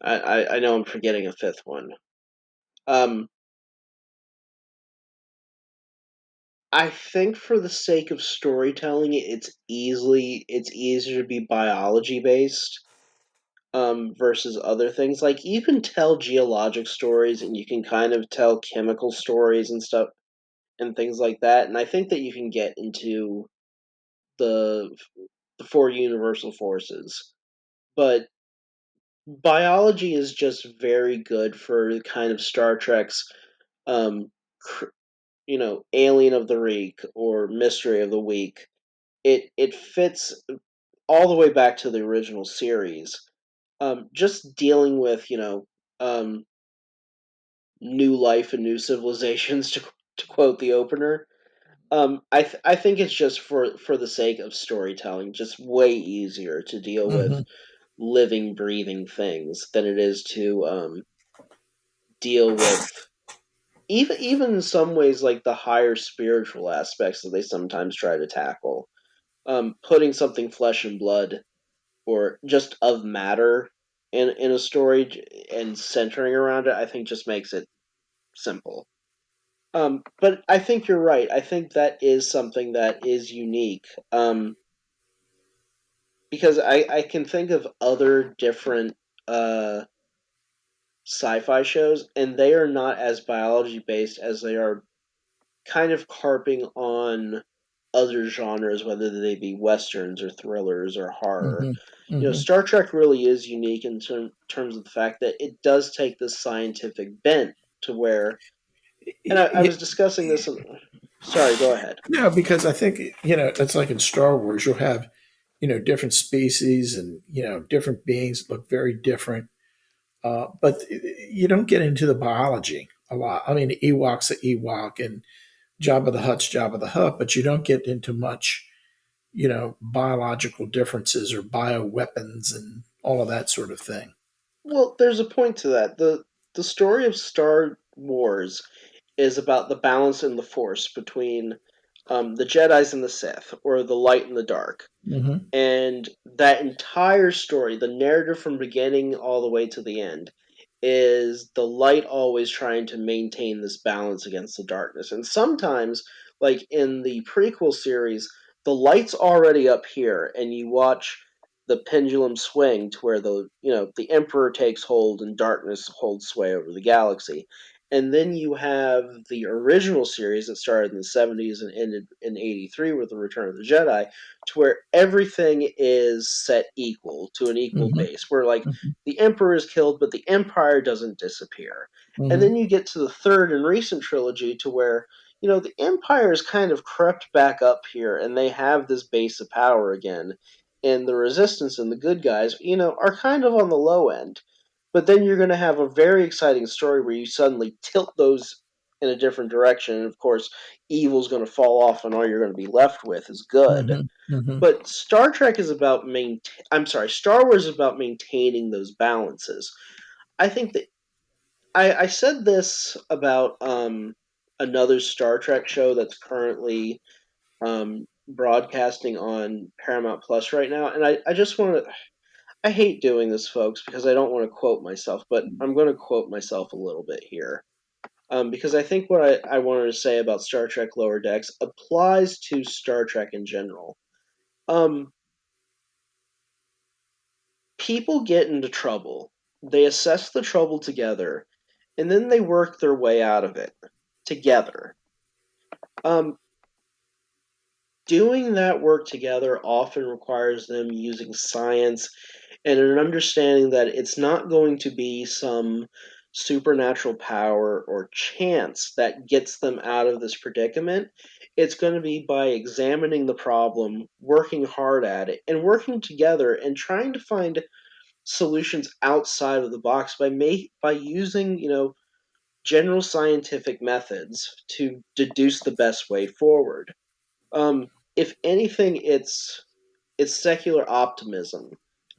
I know I'm forgetting a fifth one. Um, I think for the sake of storytelling, it's easier to be biology based versus other things. Like you can tell geologic stories and you can kind of tell chemical stories and stuff and things like that. And I think that you can get into the the four universal forces. But biology is just very good for kind of Star Trek's um Alien of the Week or Mystery of the Week. It fits all the way back to the original series. Just dealing with, um new life and new civilizations to quote the opener. I think it's just for the sake of storytelling, just way easier to deal with Hmm. living, breathing things than it is to deal with even in some ways like the higher spiritual aspects that they sometimes try to tackle. Putting something flesh and blood or just of matter in a story and centering around it, I think just makes it simple. But I think you're right. I think that is something that is unique. Because I can think of other different uh, sci-fi shows, and they are not as biology based as they are kind of carping on other genres, whether they be westerns or thrillers or horror. Hmm. Hmm. Star Trek really is unique in terms of the fact that it does take this scientific bent to where, and I was discussing this. Sorry, go ahead. No, because I think it's like in Star Wars. You'll have different species and different beings look very different, but you don't get into the biology a lot. I mean, Ewok's the Ewok and Jabba the Hutt's Jabba the Hutt, but you don't get into much biological differences or bioweapons and all of that sort of thing. Well, there's a point to that. The story of Star Wars is about the balance in the Force between the Jedi's and the Sith, or the light and the dark. Hmm. And that entire story, the narrative from beginning all the way to the end, is the light always trying to maintain this balance against the darkness. And sometimes, like in the prequel series, the light's already up here, and you watch the pendulum swing to where the emperor takes hold and darkness holds sway over the galaxy. And then you have the original series that started in the 70s and ended in 83 with the Return of the Jedi, to where everything is set equal to an equal Hmm. base, where like Hmm. the emperor is killed, but the empire doesn't disappear. And Hmm. then you get to the third and recent trilogy to where, the empire is kind of crept back up here and they have this base of power again. And the resistance and the good guys, are kind of on the low end. But then you're going to have a very exciting story where you suddenly tilt those in a different direction. And of course, evil's going to fall off and all you're going to be left with is good. Hmm. Hmm. But Star Trek is about Star Wars is about maintaining those balances. I think that I said this about another Star Trek show that's currently broadcasting on Paramount Plus right now, and I just want to. I hate doing this, folks, because I don't want to quote myself, but I'm going to quote myself a little bit here. Because I think what I wanted to say about Star Trek Lower Decks applies to Star Trek in general. Um, People get into trouble. They assess the trouble together, and then they work their way out of it together. Um, Doing that work together often requires them using science and an understanding that it's not going to be some supernatural power or chance that gets them out of this predicament. It's going to be by examining the problem, working hard at it, and working together and trying to find solutions outside of the box by using general scientific methods to deduce the best way forward. If anything, it's secular optimism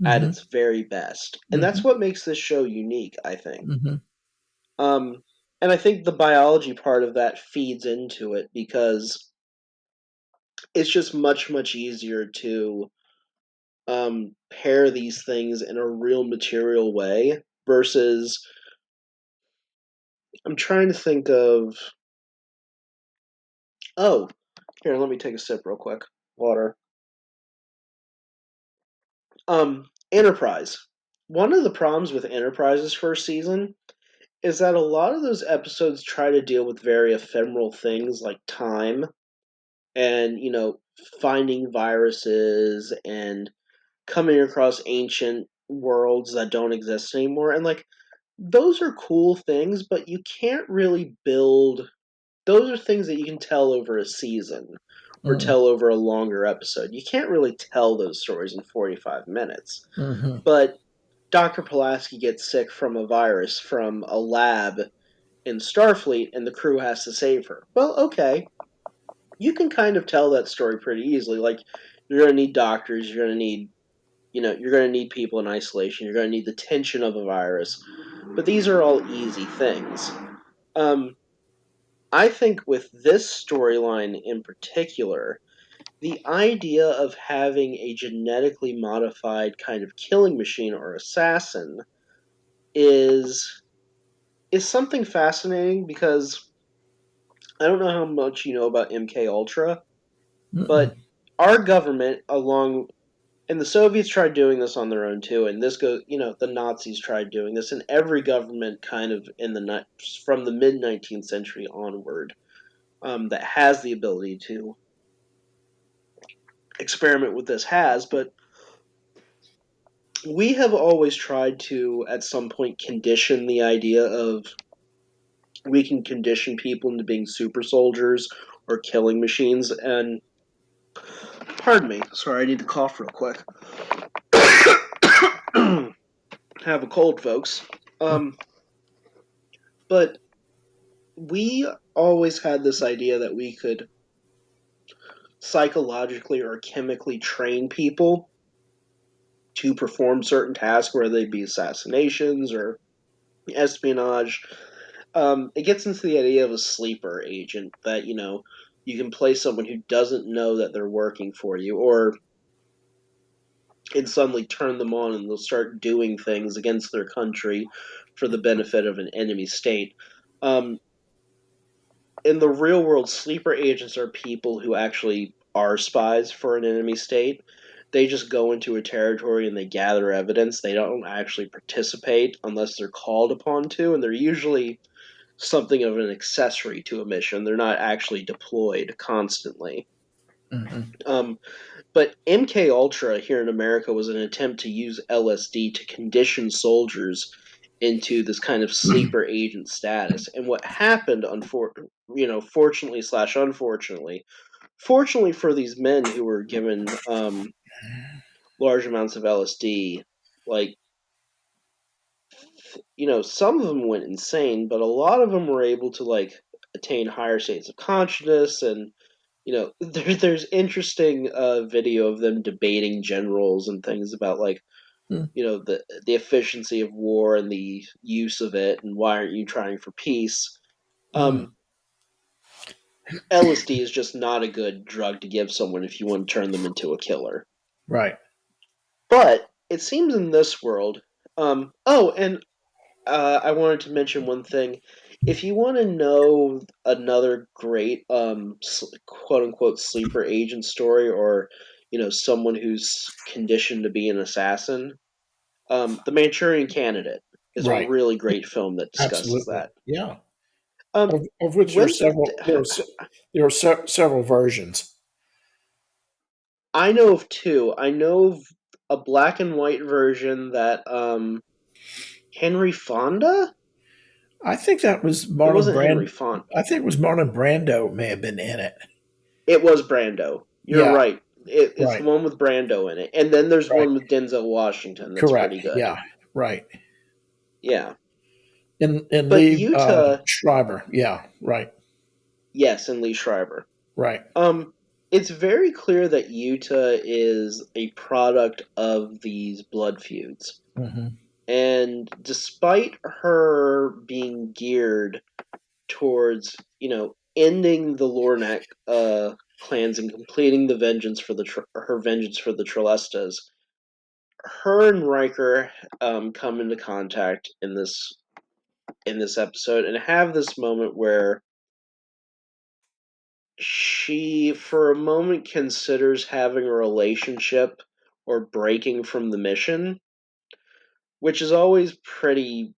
at Hmm. its very best, and that's Hmm. what makes this show unique, I think. Hmm. Um, and I think the biology part of that feeds into it because it's just much easier to pair these things in a real material way versus I'm trying to think of. Oh, here, let me take a sip real quick. Water. Enterprise. One of the problems with Enterprise's first season is that a lot of those episodes try to deal with very ephemeral things like time and, finding viruses and coming across ancient worlds that don't exist anymore. And, like, those are cool things, but you can't really build. Those are things that you can tell over a season or Hmm. tell over a longer episode. You can't really tell those stories in 45 minutes. Hmm. But Dr. Pulaski gets sick from a virus from a lab in Starfleet, and the crew has to save her. Well, okay, you can kind of tell that story pretty easily. Like, you're going to need doctors, you're going to need, you're going to need people in isolation, you're going to need the tension of a virus. But these are all easy things. Um, I think with this storyline in particular, the idea of having a genetically modified kind of killing machine or assassin is is something fascinating because I don't know how much you know about MK Ultra, Hmm. but our government, along And the Soviets tried doing this on their own too, and this goes, the Nazis tried doing this, and every government kind of from the mid 19th century onward that has the ability to experiment with this has, but we have always tried to, at some point, condition the idea of we can condition people into being super soldiers or killing machines. And pardon me, sorry, I need to cough real quick. Have a cold, folks. But we always had this idea that we could psychologically or chemically train people to perform certain tasks, whether they be assassinations or espionage. It gets into the idea of a sleeper agent that, you can play someone who doesn't know that they're working for you, or and suddenly turn them on and they'll start doing things against their country for the benefit of an enemy state. Um, in the real world, sleeper agents are people who actually are spies for an enemy state. They just go into a territory and they gather evidence. They don't actually participate unless they're called upon to, and they're usually something of an accessory to a mission. They're not actually deployed constantly. Mm-hmm. But MK Ultra here in America was an attempt to use LSD to condition soldiers into this kind of sleeper agent status. And what happened, fortunately slash unfortunately, fortunately for these men who were given large amounts of LSD, like some of them went insane, but a lot of them were able to attain higher states of consciousness. And there's interesting video of them debating generals and things about the efficiency of war and the use of it, and why aren't you trying for peace. Mm. um LSD is just not a good drug to give someone if you want to turn them into a killer. Right. But it seems in this world, oh, and I wanted to mention one thing. If you want to know another great quote unquote sleeper agent story, or someone who's conditioned to be an assassin, The Manchurian Candidate is a Right. really great film that discusses Absolutely. that. Yeah. Um, Of which there are when several. Several versions. I know of two. I know of a black and white version that Henry Fonda. I think that was It Marlon wasn't Henry Brand. Fonda. I think it was Marlon Brando may have been in it. It was Brando. You're Yeah. right. It's the Right. one with Brando in it, and then there's Right. one with Denzel Washington that's Correct. pretty good. Yeah. Right. Yeah, And but Lee Yuta, Schreiber. Yeah. Right. yes, and Lee Schreiber. Right. It's very clear that Yuta is a product of these blood feuds, Mm-hmm. and despite her being geared towards, ending the Lornak clans and completing the vengeance for her vengeance for the Trelestas, her and Riker come into contact in this episode and have this moment where she, for a moment, considers having a relationship or breaking from the mission, which is always pretty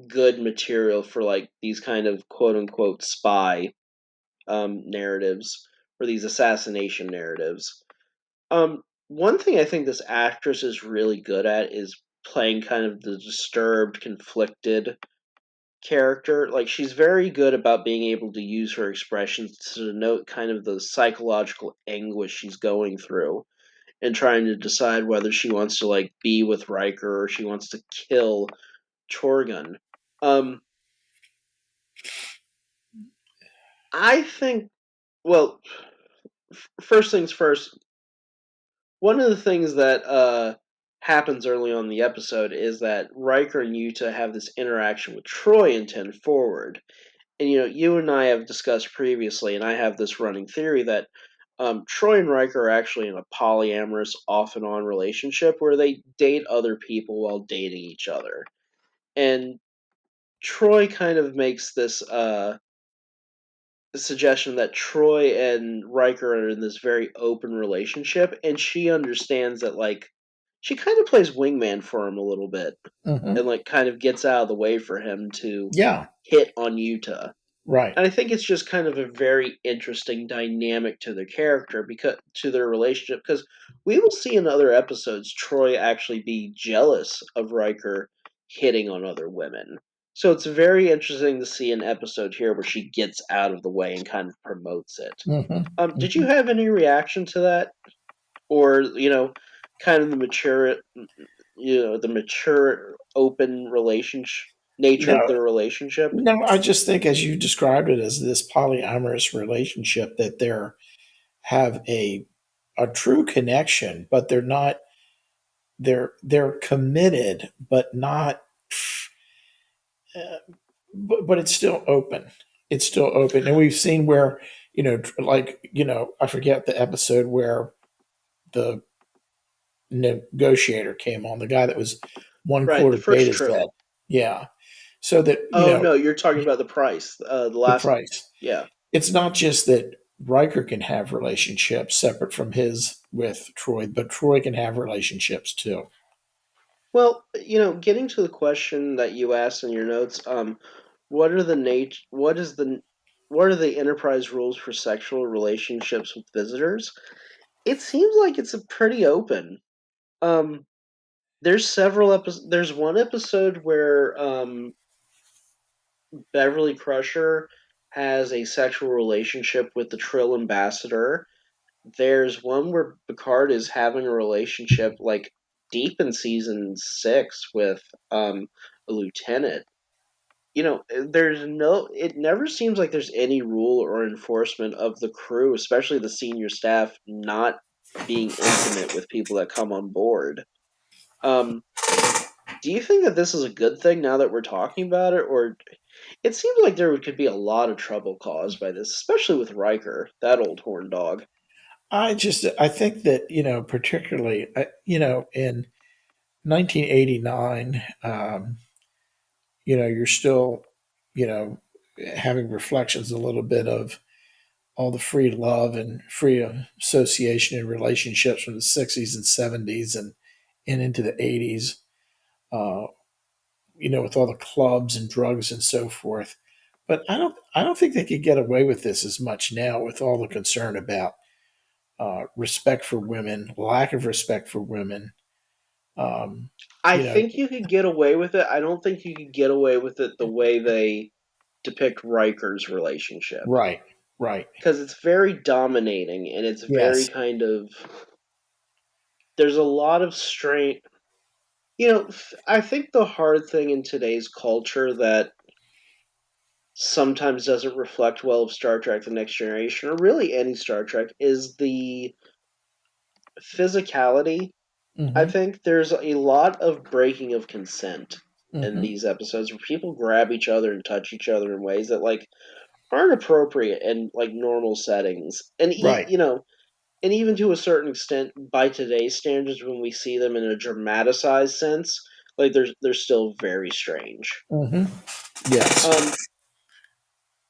good material for these kind of quote unquote spy narratives, or these assassination narratives. One thing I think this actress is really good at is playing kind of the disturbed, conflicted character. Like, she's very good about being able to use her expressions to denote kind of the psychological anguish she's going through, and trying to decide whether she wants to be with Riker or she wants to kill Chorgun. Um, I think, well, first things first. One of the things that happens early on in the episode is that Riker and Yuta have this interaction with Troy in 10 Forward. And you and I have discussed previously, and I have this running theory that Troy and Riker are actually in a polyamorous, off and on relationship where they date other people while dating each other. And Troy kind of makes suggestion that Troy and Riker are in this very open relationship, and she understands that like she kind of plays wingman for him a little bit, Hmm. and like kind of gets out of the way for him to Yeah, hit on Yuta. right. And I think it's just kind of a very interesting dynamic to their character because to their relationship because we will see in other episodes Troy actually be jealous of Riker hitting on other women. So it's very interesting to see an episode here where she gets out of the way and kind of promotes it. Hmm. Did you Hmm. have any reaction to that, or kind of the mature, open relationship nature No, of their relationship? no. I just think, as you described it, as this polyamorous relationship, that they're have a true connection, but they're not. They're committed, but not. But it's still open. It's still open, and we've seen where I forget the episode where the negotiator came on, the guy that was one Right, the quarter first Beta's head. Trill. Yeah. So that, Oh no, you're talking about the price. The the last, price. yeah. It's not just that Riker can have relationships separate from his with Troy, but Troy can have relationships too. Well, getting to the question that you asked in your notes, what are the nat- what is the what are the Enterprise rules for sexual relationships with visitors? It seems like it's a pretty open. Um, there's several episodes. There's one episode where Beverly Crusher has a sexual relationship with the Trill ambassador. There's one where Picard is having a relationship like deep in season 6 with a lieutenant. It never seems like there's any rule or enforcement of the crew, especially the senior staff, not being intimate with people that come on board. Um, do you think that this is a good thing now that we're talking about it, or it seems like could be a lot of trouble caused by this, especially with Riker, that old horn dog. I think that, particularly, in 1989, you're still, you know, having reflections a little bit of all the free love and free association and relationships from the 60s and 70s and into the 80s, uh, with all the clubs and drugs and so forth. But I don't think they could get away with this as much now with all the concern about respect for women, lack of respect for women. Um, I you know, think you could get away with it. I don't think you could get away with it the way they depict Riker's relationship. right, right, Because it's very dominating and it's very yes, kind of. There's a lot of strain. I think the hard thing in today's culture that sometimes doesn't reflect well of Star Trek The Next Generation, or really any Star Trek, is the physicality. I hmm think there's a lot of breaking of consent in hmm these episodes where people grab each other and touch each other in ways that like aren't appropriate in like normal settings. right, And even to a certain extent by today's standards when we see them in a dramatized sense, like they're still very strange. hmm yes, Um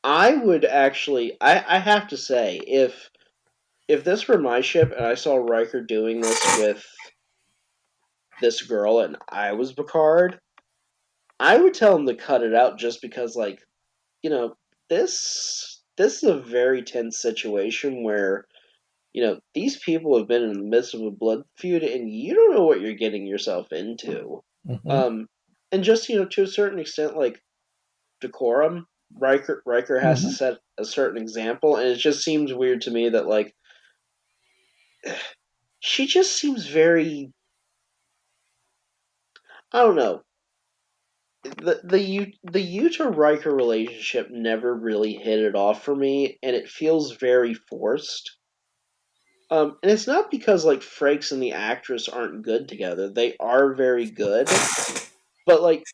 I would actually I have to say if this were my ship and I saw Riker doing this with this girl and I was Picard, I would tell him to cut it out just because, like, you know, this is a very tense situation where these people have been in the midst of a blood feud and you don't know what you're getting yourself into. hmm Um, and just to a certain extent, like decorum, Riker has to hmm set a certain example, and it just seems weird to me that like she just seems very I don't know the Yuta Riker relationship never really hit it off for me, and it feels very forced. And it's not because like Frakes and the actress aren't good together; they are very good. But like,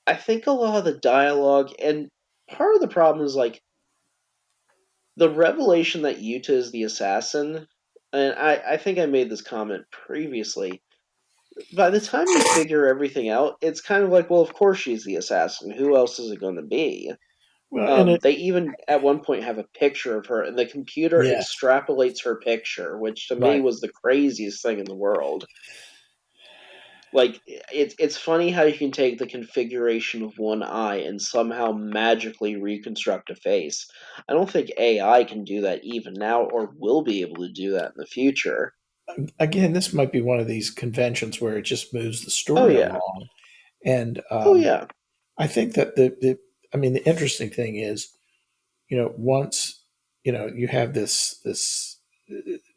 I think a lot of the dialogue and part of the problem is like the revelation that Yuta is the assassin. And I think I made this comment previously. By the time you figure everything out, it's kind of like, well, of course she's the assassin. Who else is it going to be? Well, and it, They even at one point have a picture of her, and the computer yes, extrapolates her picture, which to me right. was the craziest thing in the world. Like it's funny how you can take the configuration of one eye and somehow magically reconstruct a face. I don't think AI can do that even now, or will be able to do that in the future. Again, this might be one of these conventions where it just moves the Oh story yeah, along. And oh yeah, I think that I mean, the interesting thing is, once you have this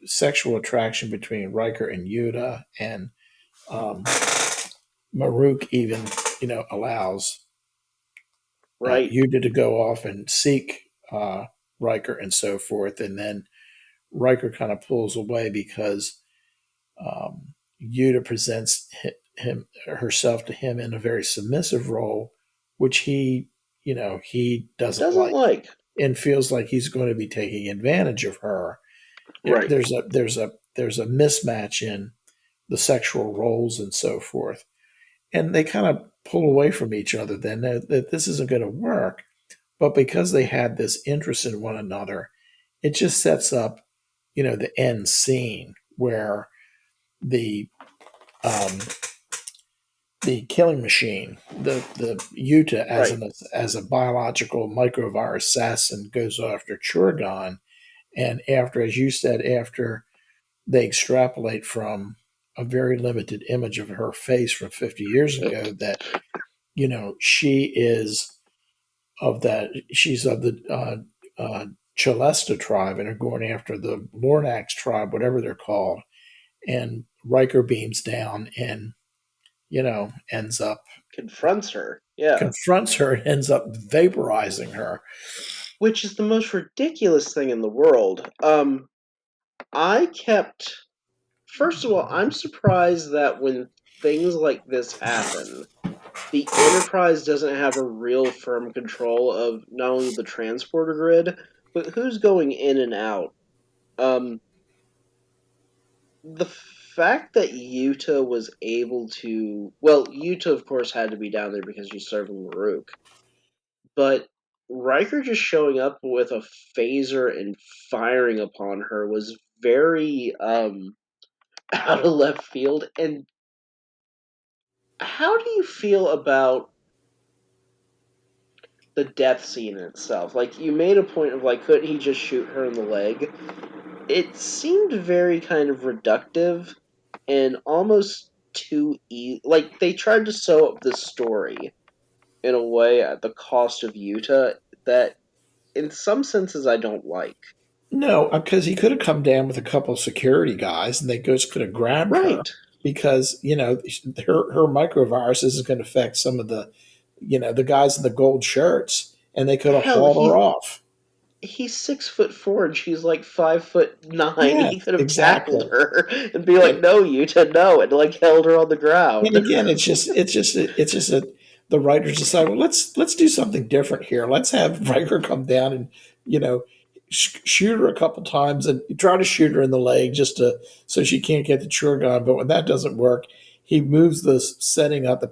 sexual attraction between Riker and Yuta, and um, Maruk even allows right. Yuta to go off and seek Riker and so forth, and then Riker kind of pulls away because Yuta presents him herself to him in a very submissive role, which he doesn't Doesn't like, like and feels like he's going to be taking advantage of her. right. There's a mismatch in the sexual roles and so forth, and they kind of pull away from each other. Then that this isn't going to work, but because they had this interest in one another, it just sets up the end scene where the um, the killing machine, the Yuta Right. as a biological microvirus assassin goes after Churgon, and after, as you said, after they extrapolate from a very limited image of her face from 50 years ago that she is she's of the Chalesta tribe and are going after the Lornax tribe, whatever they're called, and Riker beams down and ends up Confronts her. Yeah. confronts her and ends up vaporizing her. Which is the most ridiculous thing in the world. I kept. First of all, I'm surprised that when things like this happen, the Enterprise doesn't have a real firm control of not only the transporter grid, but who's going in and out. Um, the fact that Yuta was able to. Well, Yuta, of course, had to be down there because she's serving Maruk. But Riker just showing up with a phaser and firing upon her was very out of left field. And how do you feel about the death scene itself? Like, you made a point of, like, couldn't he just shoot her in the leg? It seemed very kind of reductive and almost too easy. Like, they tried to sew up this story in a way at the cost of Yuta that, in some senses, I don't like. No, because he could have come down with a couple of security guys and they just could have grabbed her Right. because, her microvirus is going to affect some of the guys in the gold shirts, and they could have Hell, hauled her off. he's 6'4" and she's like 5'9". Yeah, He could have tackled exactly. her and be like, And "No, Yuta, no," and like held her on the and ground. again, the writers decide, well, let's do something different here. Let's have Riker come down and you know shoot her a couple times and try to shoot her in the leg just to so she can't get the Churgon. But when that doesn't work, he moves the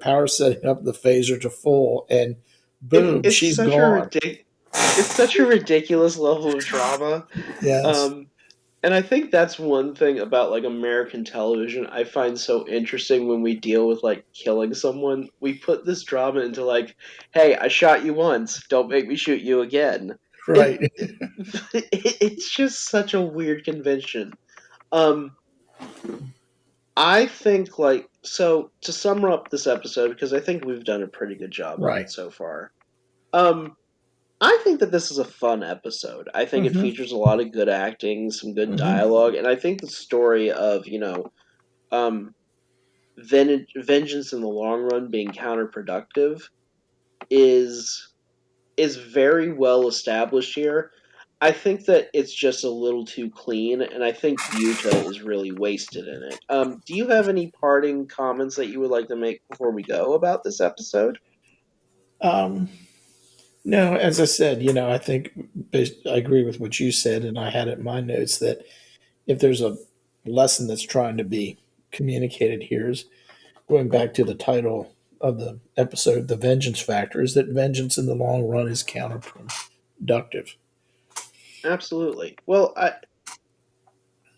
power setting up the phaser to full, and boom, It's she's such a gone. it's such a ridiculous level of drama. Yes, Um, and I think that's one thing about like American television I find so interesting when we deal with like killing someone. We put this drama into like, "Hey, I shot you once. Don't make me shoot you again." It, right, it it's just such a weird convention. Um, I think like so to sum up this episode because I think we've done a pretty good job of it right. so far. Um, I think that this is a fun episode. I think it Hmm. features a lot of good acting, some good Hmm. dialogue, and I think the story of um, vengeance in the long run being counterproductive is is very well established here. I think that it's just a little too clean, and I think Yuta is really wasted in it. Do you have any parting comments that you would like to make before we go about this episode? Um, no, as I said, I think I agree with what you said, and I had it in my notes that if there's a lesson that's trying to be communicated here is going back to the title, the episode, The Vengeance Factor, is that vengeance in the long run is counterproductive. Absolutely. Well,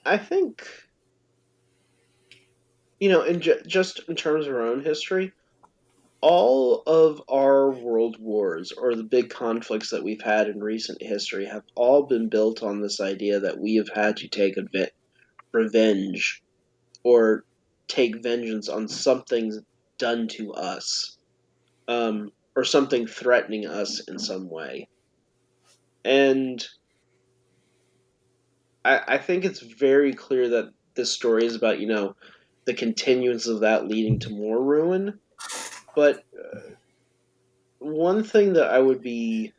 I think just in terms of our own history, all of our world wars or the big conflicts that we've had in recent history have all been built on this idea that we have had to take revenge or take vengeance on something done to us, or something threatening us in some way. And I think it's very clear that this story is about, the continuance of that leading to more ruin. But one thing that I would be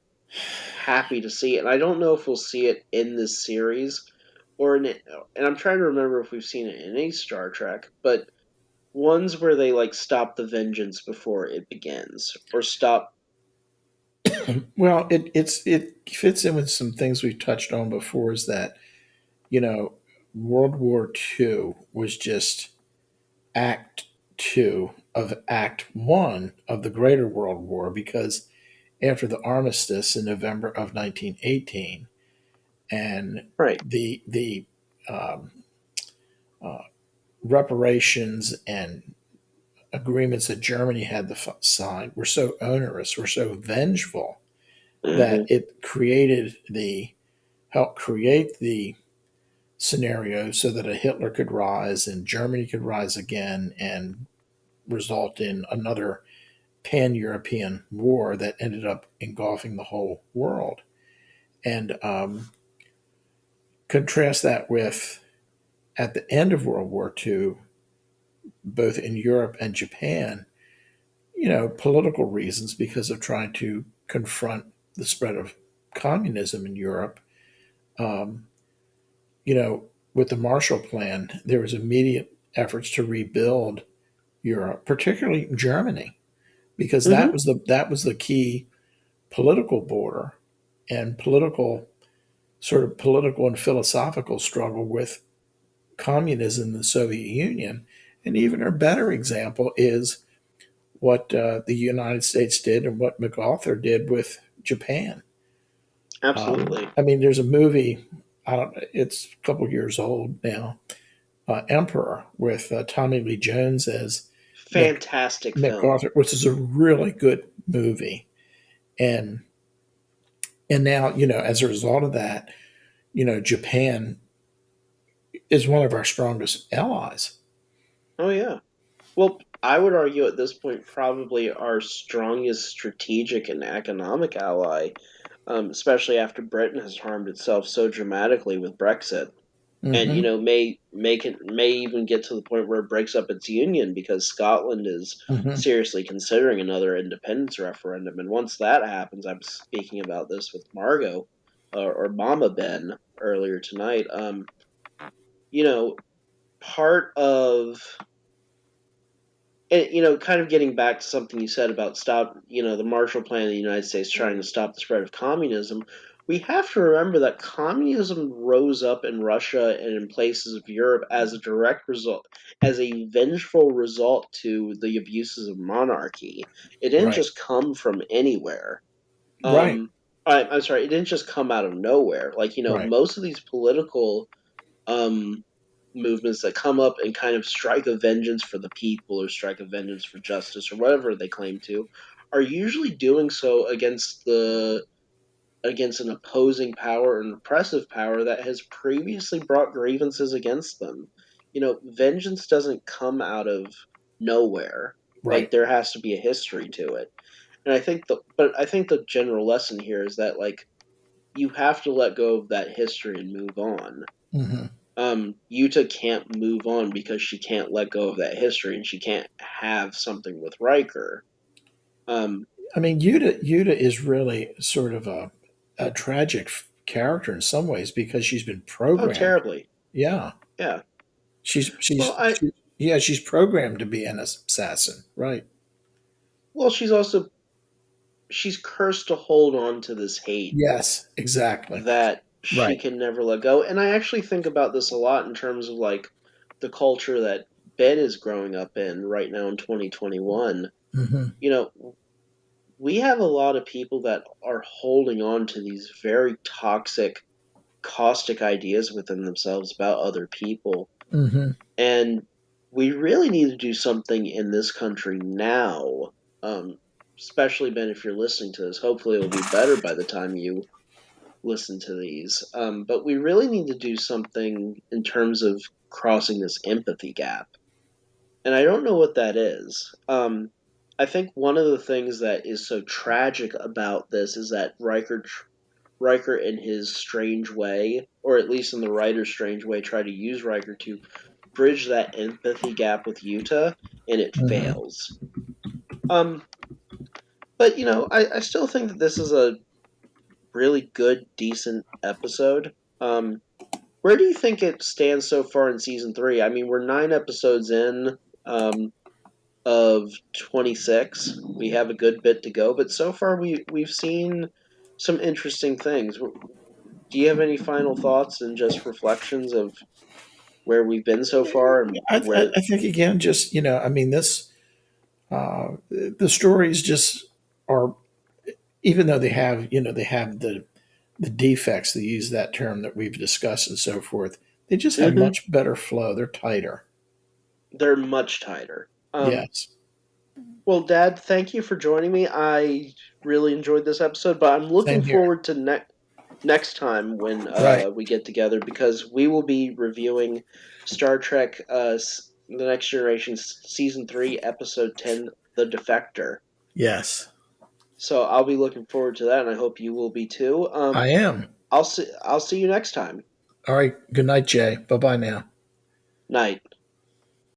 happy to see, and I don't know if we'll see it in this series or and I'm trying to remember if we've seen it in any Star Trek, but ones where they like stop the vengeance before it begins, or stop. Well, it fits in with some things we've touched on before. Is that you know World War II was just Act Two of Act One of the Greater World War, because after the armistice in November of 1918 and Right. the um, uh, reparations and agreements that Germany had to sign were so onerous, were so vengeful, that Hmm. it helped create the scenario so that a Hitler could rise and Germany could rise again and result in another pan European war that ended up engulfing the whole world. And contrast that with at the end of World War II, both in Europe and Japan, political reasons because of trying to confront the spread of communism in Europe. Um, with the Marshall Plan, there was immediate efforts to rebuild Europe, particularly Germany, because Hmm. that was the key political border and political and philosophical struggle with communism in the Soviet Union. And even a better example is what the United States did and what MacArthur did with Japan. Absolutely. I mean, there's a movie. I don't. It's a couple years old now. Emperor with Tommy Lee Jones as Mac, Fantastic film. MacArthur, which is a really good movie. And now as a result of that, Japan is one of our strongest allies. Oh yeah. Well, I would argue at this point probably our strongest strategic and economic ally, especially after Britain has harmed itself so dramatically with Brexit, and Hmm. may even get to the point where it breaks up its union because Scotland is Hmm. seriously considering another independence referendum. And once that happens, I'm speaking about this with Margot, or Mama Ben earlier tonight. You know, part of and kind of getting back to something you said about the Marshall Plan of the United States trying to stop the spread of communism. We have to remember that communism rose up in Russia and in places of Europe as a direct result, as a vengeful result to the abuses of monarchy. It didn't Right. just come from anywhere. Right. I'm sorry, it didn't just come out of nowhere. Like, Right. most of these political um, movements that come up and kind of strike a vengeance for the people or strike a vengeance for justice or whatever they claim to, are usually doing so against an opposing power, an oppressive power that has previously brought grievances against them. Vengeance doesn't come out of nowhere. Like, Right. there has to be a history to it. And I think the general lesson here is that, like, you have to let go of that history and move on. Hmm. Yuta can't move on because she can't let go of that history, and she can't have something with Riker. Um, I mean, Yuta is really sort of a tragic character in some ways because she's been oh, programmed. terribly. Yeah, Yeah. she's Well, she's she, yeah, she's programmed to be an assassin. Right. she's cursed to hold on to this hate Yes, exactly. that she Right. can never let go. And I actually think about this a lot in terms of like the culture that Ben is growing up in right now in 2021. Hmm. You know, we have a lot of people that are holding on to these very toxic, caustic ideas within themselves about other people. Hmm. And we really need to do something in this country now. Um, Especially, Ben, if you're listening to this, hopefully it'll be better by the time you listen to these. But we really need to do something in terms of crossing this empathy gap. And I don't know what that is. I think one of the things that is so tragic about this is that Riker, in his strange way, or at least in the writer's strange way, tried to use Riker to bridge that empathy gap with Yuta, and it Hmm. fails. Um, but I still think that this is a really good, decent episode. Um, where do you think it stands so far in season three? I mean, we're 9 episodes in. Of 26. We have a good bit to go, but so far we've seen some interesting things. Do you have any final thoughts and just reflections of where we've been so far and where? I think again, just I mean, this the stories just are, even though they have the defects. They use that term that we've discussed and so forth. They just have Hmm. much better flow. They're tighter. They're much tighter. Yes. Well, Dad, thank you for joining me. I really enjoyed this episode, but I'm looking Same here. forward to next time when Right. we get together because we will be reviewing Star Trek The Next Generation Season 3, Episode 10, The Defector. Yes. So I'll be looking forward to that, and I hope you will be too. I am. I'll see you next time. All right. Good night, Jay. Bye bye now. Night.